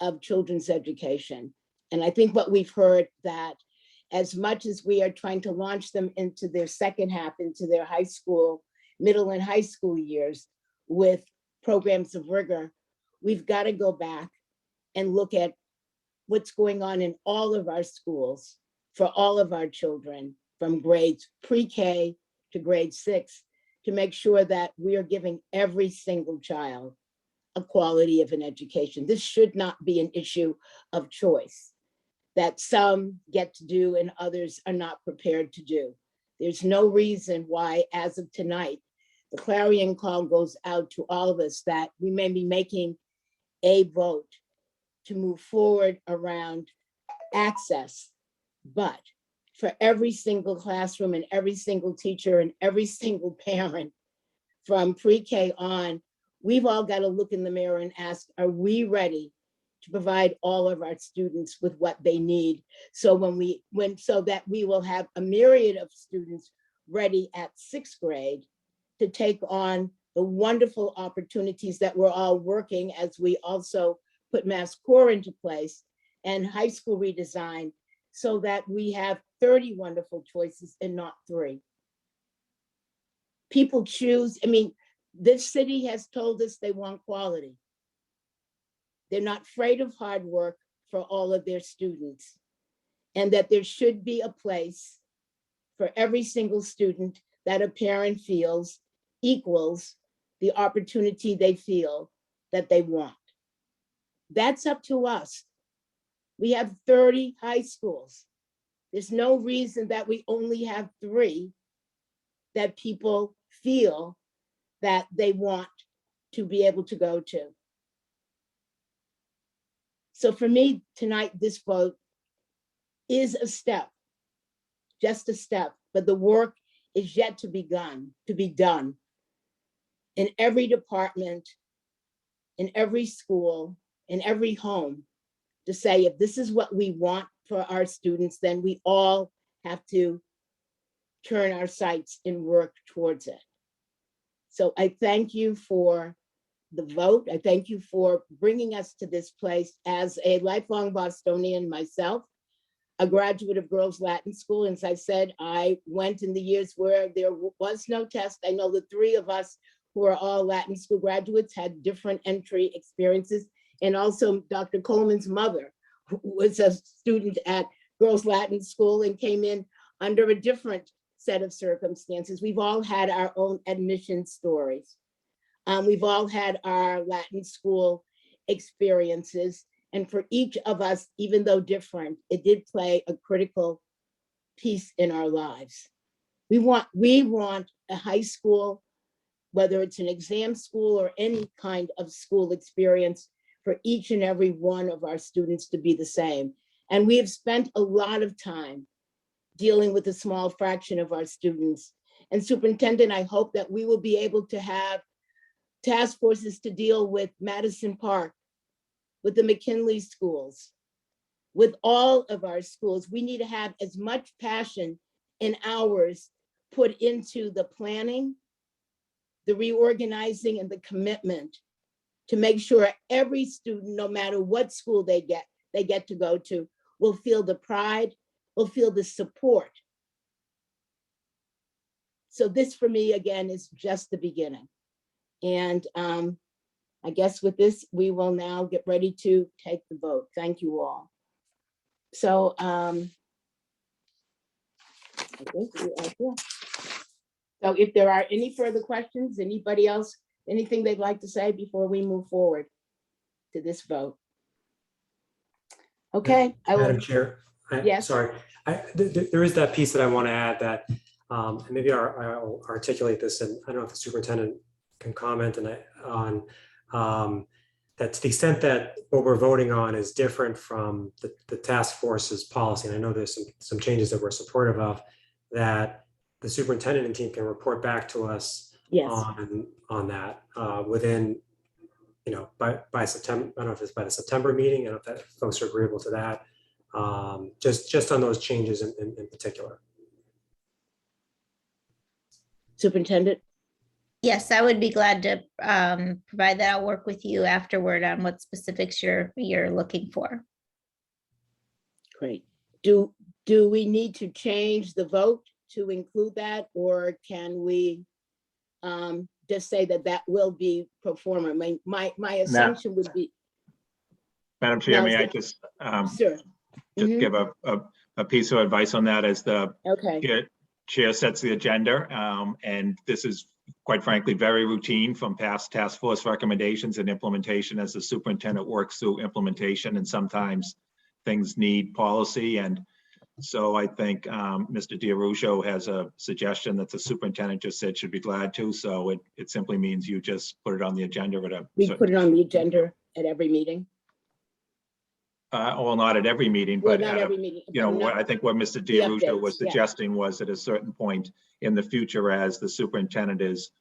of children's education. And I think what we've heard that as much as we are trying to launch them into their second half, into their high school, middle and high school years with programs of rigor, we've got to go back and look at what's going on in all of our schools for all of our children from grades pre-K to grade 6 to make sure that we are giving every single child a quality of an education. This should not be an issue of choice that some get to do and others are not prepared to do. There's no reason why, as of tonight, the clarion call goes out to all of us that we may be making a vote to move forward around access, but for every single classroom and every single teacher and every single parent from pre-K on, we've all got to look in the mirror and ask, are we ready to provide all of our students with what they need? So so that we will have a myriad of students ready at 6th grade to take on the wonderful opportunities that we're all working as we also put Mass Core into place and high school redesign so that we have 30 wonderful choices and not 3. People choose, I mean, this city has told us they want quality. They're not afraid of hard work for all of their students, and that there should be a place for every single student that a parent feels equals the opportunity they feel that they want. That's up to us. We have 30 high schools. There's no reason that we only have 3 that people feel that they want to be able to go to. So for me tonight, this vote is a step, just a step, but the work is yet to be done in every department, in every school, in every home, to say, if this is what we want for our students, then we all have to turn our sights and work towards it. So I thank you for the vote. I thank you for bringing us to this place. As a lifelong Bostonian myself, a graduate of Girls Latin School, and as I said, I went in the years where there was no test. I know the 3 of us who are all Latin School graduates had different entry experiences. And also Dr. Coleman's mother, who was a student at Girls Latin School and came in under a different set of circumstances. We've all had our own admission stories. We've all had our Latin school experiences. And for each of us, even though different, it did play a critical piece in our lives. We want a high school, whether it's an exam school or any kind of school experience, for each and every one of our students to be the same. And we have spent a lot of time dealing with a small fraction of our students. And Superintendent, I hope that we will be able to have task forces to deal with Madison Park, with the McKinley schools, with all of our schools. We need to have as much passion and hours put into the planning, the reorganizing, and the commitment to make sure every student, no matter what school they get to go to, will feel the pride, will feel the support. So this for me, again, is just the beginning. And I guess with this, we will now get ready to take the vote. Thank you all. So I think we are here. So if there are any further questions, anybody else, anything they'd like to say before we move forward to this vote? Okay. Madam Chair, Yes. Sorry, there is that piece that I want to add that, and maybe I'll articulate this, and I don't know if the superintendent can comment on that, to the extent that what we're voting on is different from the task force's policy. And I know there's some changes that we're supportive of, that the superintendent and team can report back to us on that within, by September. I don't know if it's by the September meeting. I don't know if folks are agreeable to that. Just on those changes in particular. Superintendent? Yes, I would be glad to provide that. I'll work with you afterward on what specifics you're looking for. Great. Do we need to change the vote to include that, or can we just say that that will be pro forma? My assumption would be, Madam Chair, Now, may I is just sure. just Mhm. give a piece of advice on that as the Okay, chair sets the agenda. And this is quite frankly, very routine from past task force recommendations and implementation as the superintendent works through implementation, and sometimes things need policy. And so I think Mr. DiRusso has a suggestion that the superintendent just said should be glad to. So it simply means you just put it on the agenda at a we certain put it on the agenda at every meeting. well, not at every meeting, Well, but not at every a, meeting. you know, but not- I think what Mr. the DiRusso was updates, yeah. suggesting was at a certain point in the future, as the superintendent is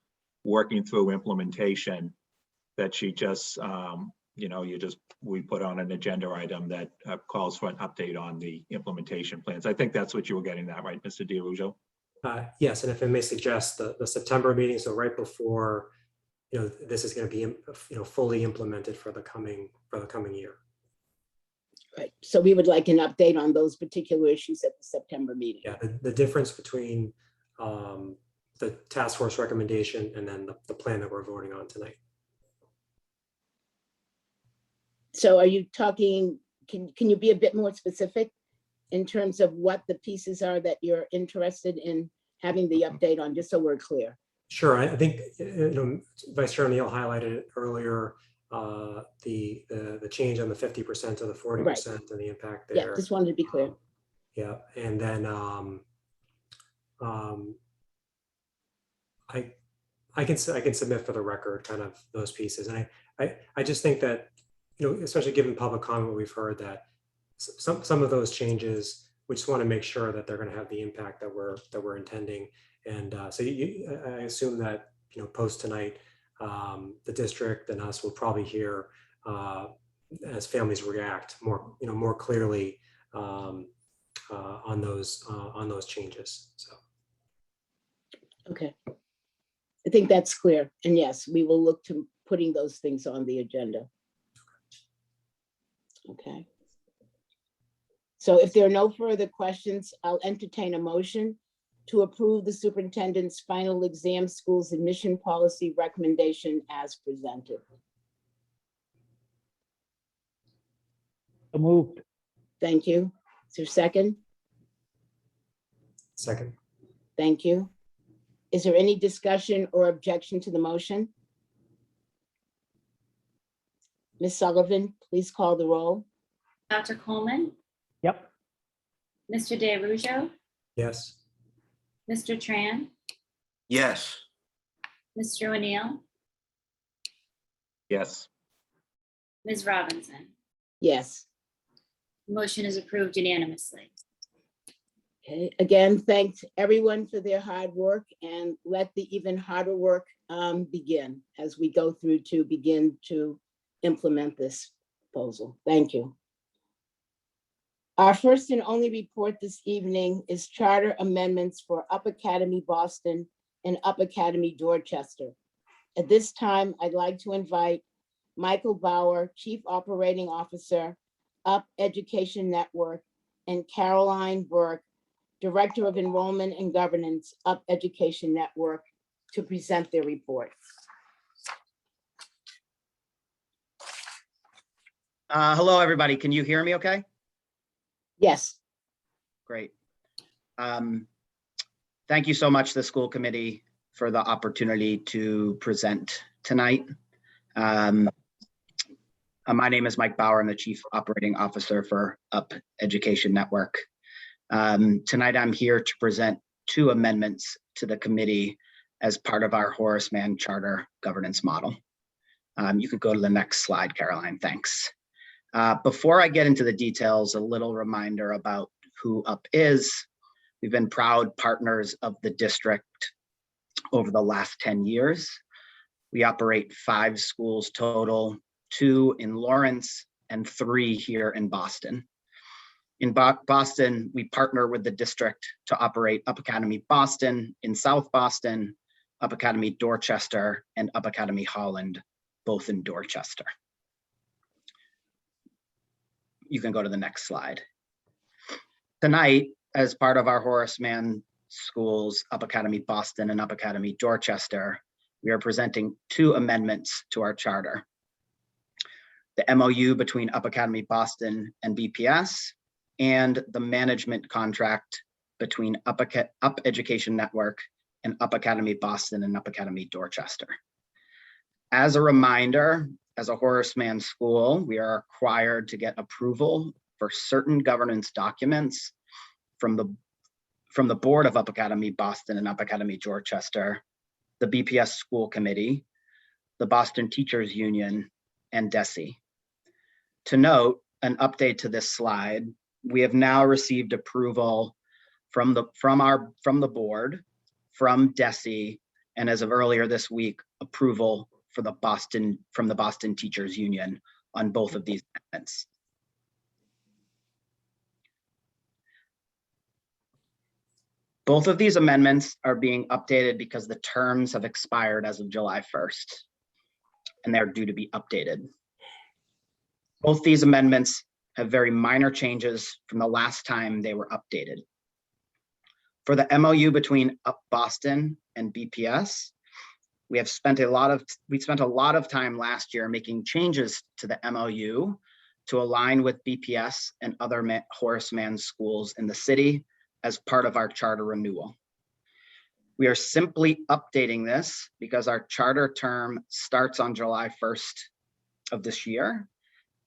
working through implementation, that she just, you know, we put on an agenda item that calls for an update on the implementation plans. I think that's what you were getting at, right, Mr. DiRusso? Yes, and if I may suggest, the September meeting, so right before, you know, this is going to be, you know, fully implemented for the coming year. Right, so we would like an update on those particular issues at the September meeting. Yeah, the difference between the task force recommendation and then the plan that we're voting on tonight. So are you talking, can you be a bit more specific in terms of what the pieces are that you're interested in having the update on, just so we're clear? Sure, I think, you know, Vice Chair Neal highlighted it earlier, the change on the 50% to the 40% and the impact Yeah, there. just wanted to be clear. Yeah, and then I can submit for the record kind of those pieces, and I just think that, you know, especially given public comment, we've heard that some of those changes, we just want to make sure that they're going to have the impact that we're intending, and so I assume that, you know, post tonight, the district and us will probably hear as families react more clearly on those changes. So. Okay. I think that's clear. And yes, we will look to putting those things on the agenda. Okay. So if there are no further questions, I'll entertain a motion to approve the superintendent's final exam schools admission policy recommendation as presented. So moved. Thank you. Is there a second? Second. Thank you. Is there any discussion or objection to the motion? Ms. Sullivan, please call the roll. Dr. Coleman, Yep. Mr. DeRusso, Yes. Mr. Tran, Yes. Mr. O'Neill, Yes. Ms. Robinson. Yes. Motion is approved unanimously. Okay, again, thanks everyone for their hard work, and let the even harder work begin as we go through to begin to implement this proposal. Thank you. Our first and only report this evening is charter amendments for Up Academy Boston and Up Academy Dorchester. At this time, I'd like to invite Michael Bauer, Chief Operating Officer, Up Education Network, and Caroline Burke, Director of Enrollment and Governance, Up Education Network, to present their report. Hello, everybody. Can you hear me okay? Yes. Great. Thank you so much, the school committee, for the opportunity to present tonight. My name is Mike Bauer. I'm the Chief Operating Officer for Up Education Network. Tonight, I'm here to present 2 amendments to the committee as part of our Horace Mann Charter governance model. You could go to the next slide, Caroline. Thanks. Before I get into the details, a little reminder about who Up is. We've been proud partners of the district over the last 10 years. We operate 5 schools total, 2 in Lawrence and 3 here in Boston. In Boston, we partner with the district to operate Up Academy Boston in South Boston, Up Academy Dorchester, and Up Academy Holland, both in Dorchester. You can go to the next slide. Tonight, as part of our Horace Mann Schools, Up Academy Boston and Up Academy Dorchester, we are presenting 2 amendments to our charter. The MOU between Up Academy Boston and BPS, and the management contract between Up Education Network and Up Academy Boston and Up Academy Dorchester. As a reminder, as a Horace Mann school, we are required to get approval for certain governance documents from the board of Up Academy Boston and Up Academy Dorchester, the BPS School Committee, the Boston Teachers Union, and DESE. To note, an update to this slide, we have now received approval from the board, from DESE, and as of earlier this week, approval from the Boston Teachers Union on both of these amendments. Both of these amendments are being updated because the terms have expired as of July 1st, and they're due to be updated. Both these amendments have very minor changes from the last time they were updated. For the MOU between Up Boston and BPS, we spent a lot of time last year making changes to the MOU to align with BPS and other Horace Mann schools in the city as part of our charter renewal. We are simply updating this because our charter term starts on July 1st of this year,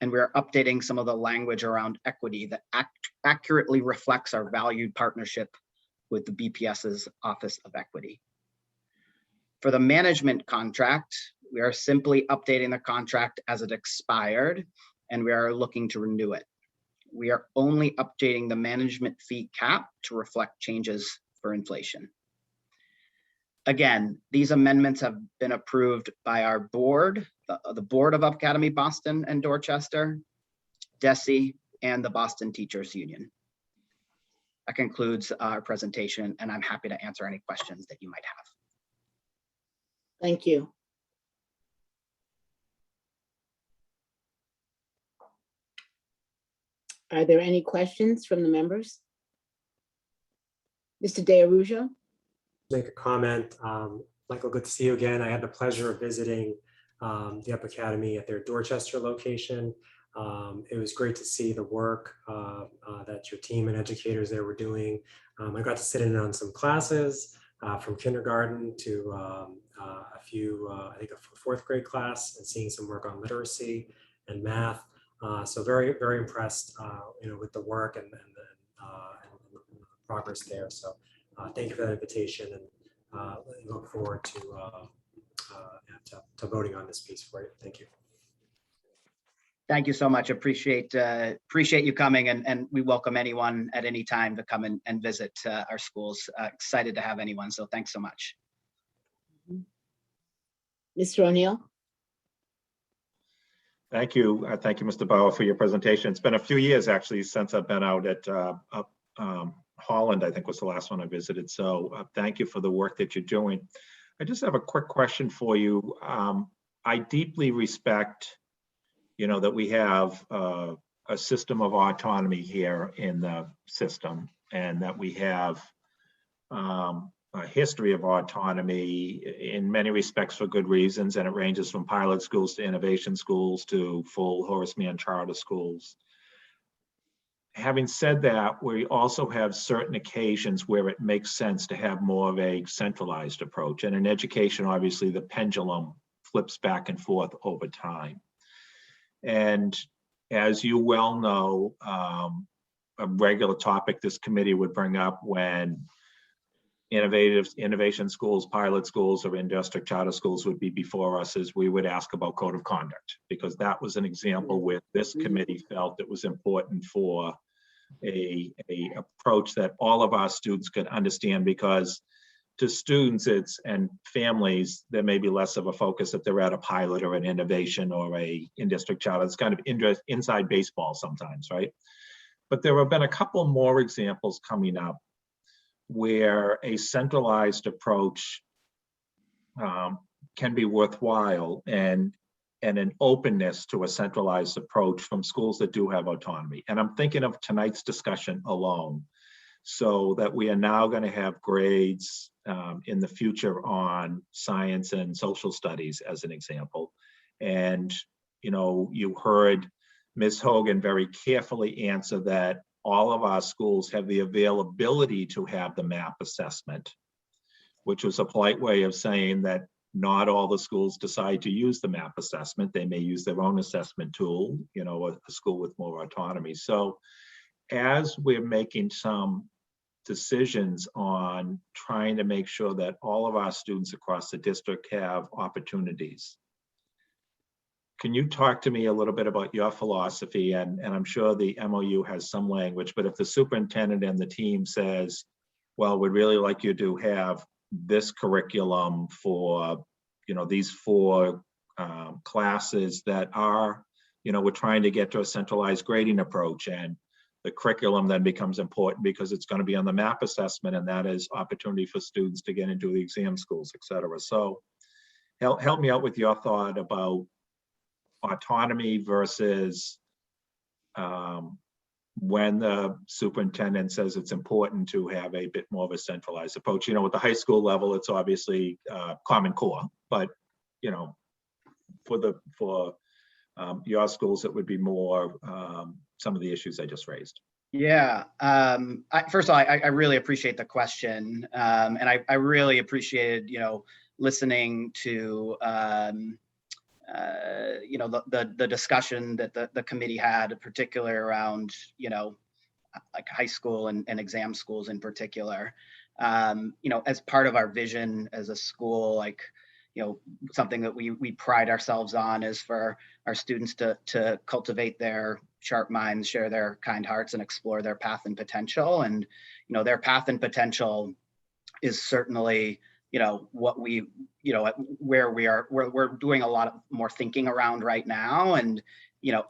and we are updating some of the language around equity that accurately reflects our valued partnership with the BPS's Office of Equity. For the management contract, we are simply updating the contract as it expired, and we are looking to renew it. We are only updating the management fee cap to reflect changes for inflation. Again, these amendments have been approved by our board, the board of Up Academy Boston and Dorchester, DESE, and the Boston Teachers Union. That concludes our presentation, and I'm happy to answer any questions that you might have. Thank you. Are there any questions from the members? Mr. DeArujo? Make a comment. Michael, good to see you again. I had the pleasure of visiting the Up Academy at their Dorchester location. It was great to see the work that your team and educators there were doing. I got to sit in on some classes from kindergarten to a few, I think a 4th grade class, and seeing some work on literacy and math. So very, very impressed, with the work and the progress there. So thank you for that invitation, and look forward to voting on this piece for you. Thank you. Thank you so much. Appreciate you coming, and we welcome anyone at any time to come and visit our schools. Excited to have anyone. So thanks so much. Mr. O'Neill? Thank you. Thank you, Mr. Bauer, for your presentation. It's been a few years actually since I've been out at Holland, I think was the last one I visited. So thank you for the work that you're doing. I just have a quick question for you. I deeply respect, that we have a system of autonomy here in the system, and that we have a history of autonomy in many respects for good reasons, and it ranges from pilot schools to innovation schools to full Horace Mann charter schools. Having said that, we also have certain occasions where it makes sense to have more of a centralized approach. And in education, obviously, the pendulum flips back and forth over time. And as you well know, a regular topic this committee would bring up when innovation schools, pilot schools, or in-district charter schools would be before us, is we would ask about code of conduct, because that was an example where this committee felt it was important for a approach that all of our students could understand, because to students and families, there may be less of a focus if they're at a pilot or an innovation or a in-district charter. It's kind of inside baseball sometimes, right? But there have been a couple more examples coming up where a centralized approach can be worthwhile. And and an openness to a centralized approach from schools that do have autonomy. And I'm thinking of tonight's discussion alone, so that we are now going to have grades in the future on science and social studies, as an example. And, you know, you heard Ms. Hogan very carefully answer that all of our schools have the availability to have the MAP assessment, which was a polite way of saying that not all the schools decide to use the MAP assessment. They may use their own assessment tool, you know, a school with more autonomy. So as we're making some decisions on trying to make sure that all of our students across the district have opportunities, can you talk to me a little bit about your philosophy? And I'm sure the MOU has some language, but if the superintendent and the team says, well, we'd really like you to have this curriculum for, you know, these 4 classes that are, you know, we're trying to get to a centralized grading approach, and the curriculum then becomes important because it's going to be on the MAP assessment, and that is opportunity for students to get into the exam schools, et cetera. So help me out with your thought about autonomy versus when the superintendent says it's important to have a bit more of a centralized approach. You know, at the high school level, it's obviously Common Core, but, you know, for your schools, it would be more some of the issues I just raised. Yeah. First of all, I really appreciate the question. And I really appreciated, you know, listening to, you know, the discussion that the committee had, particularly around, you know, like high school and exam schools in particular. You know, as part of our vision as a school, like, you know, something that we pride ourselves on is for our students to cultivate their sharp minds, share their kind hearts, and explore their path and potential. And, you know, their path and potential is certainly, you know, what we, you know, where we're doing a lot of more thinking around right now. And, you know,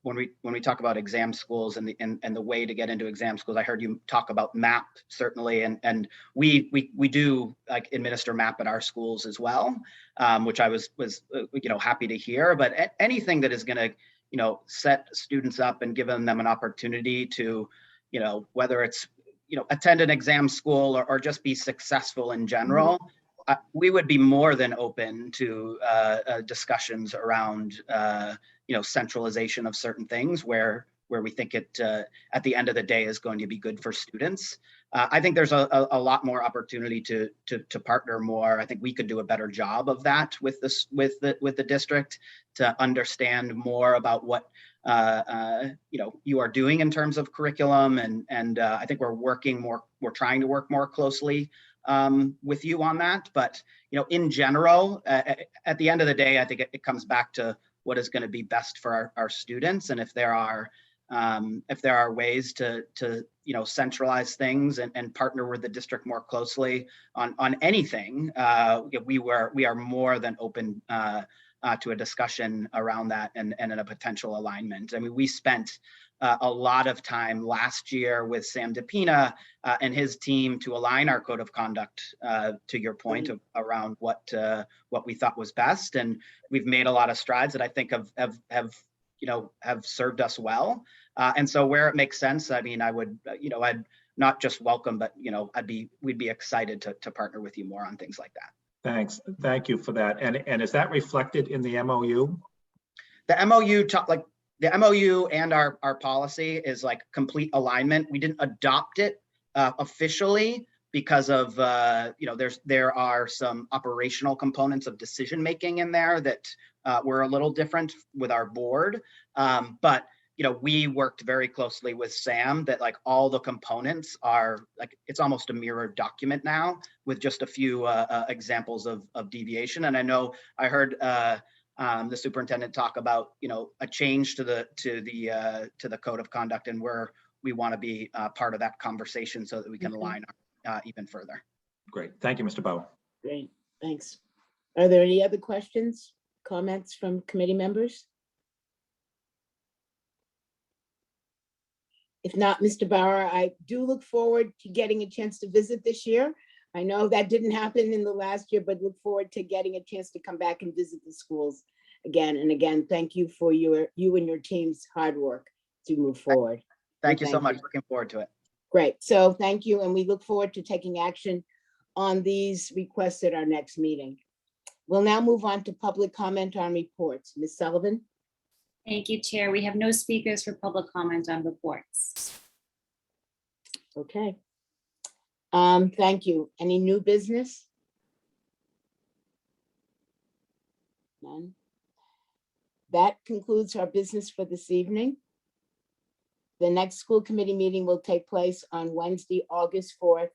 when we talk about exam schools and the way to get into exam schools, I heard you talk about MAP, certainly, and we do like administer MAP at our schools as well, which I was you know, happy to hear. But anything that is going to, you know, set students up and giving them an opportunity to, you know, whether it's, you know, attend an exam school or just be successful in general, we would be more than open to discussions around, you know, centralization of certain things where we think it, at the end of the day, is going to be good for students. I think there's a lot more opportunity to partner more. I think we could do a better job of that with the district, to understand more about what you know, you are doing in terms of curriculum, and I think we're trying to work more closely with you on that. But, you know, in general, at the end of the day, I think it comes back to what is going to be best for our students. And if there are ways to you know, centralize things and partner with the district more closely on anything, we are more than open to a discussion around that and in a potential alignment. I mean, we spent a lot of time last year with Sam DePina and his team to align our code of conduct, to your point, around what we thought was best. And we've made a lot of strides that I think have served us well. And so where it makes sense, I mean, I'd not just welcome, but, you know, we'd be excited to partner with you more on things like that. Thanks. Thank you for that. And is that reflected in the MOU? The MOU, the MOU and our policy is like complete alignment. We didn't adopt it officially because of, you know, there are some operational components of decision making in there that were a little different with our board. But, you know, we worked very closely with Sam that like all the components are like, it's almost a mirror document now with just a few examples of deviation. And I know I heard the superintendent talk about, you know, a change to the code of conduct, and we want to be part of that conversation so that we can align even further. Great. Thank you, Mr. Bauer. Great, thanks. Are there any other questions, comments from committee members? If not, Mr. Bauer, I do look forward to getting a chance to visit this year. I know that didn't happen in the last year, but look forward to getting a chance to come back and visit the schools again. And again, thank you for you and your team's hard work to move forward. Thank you so Thank much. you. Looking forward to it. Great. So thank you. And we look forward to taking action on these requests at our next meeting. We'll now move on to public comment on reports. Ms. Sullivan? Thank you, Chair. We have no speakers for public comment on reports. Okay. Thank you. Any new business? None. That concludes our business for this evening. The next school committee meeting will take place on Wednesday, August 4th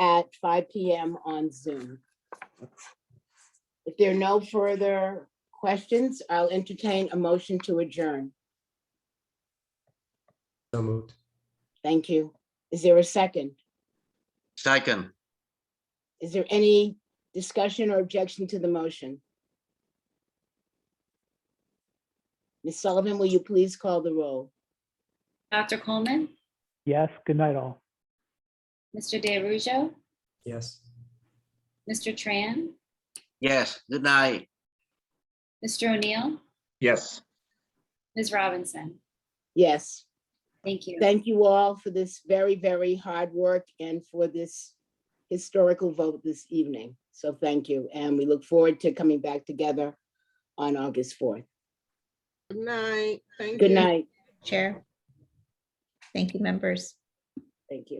at 5 p.m. on Zoom. If there are no further questions, I'll entertain a motion to adjourn. So moved. Thank you. Is there a second? Second, Is there any discussion or objection to the motion? Ms. Sullivan, will you please call the roll? Dr. Coleman, Yes, good night all. Mr. DeRusso, Yes. Mr. Tran, yes, good night. Mr. O'Neill, Yes. Ms. Robinson. Yes. Thank you. Thank you all for this very, very hard work and for this historical vote this evening. So thank you. And we look forward to coming back together on August 4th. Good night. Thank Good you. night. Chair. Thank you, members. Thank you.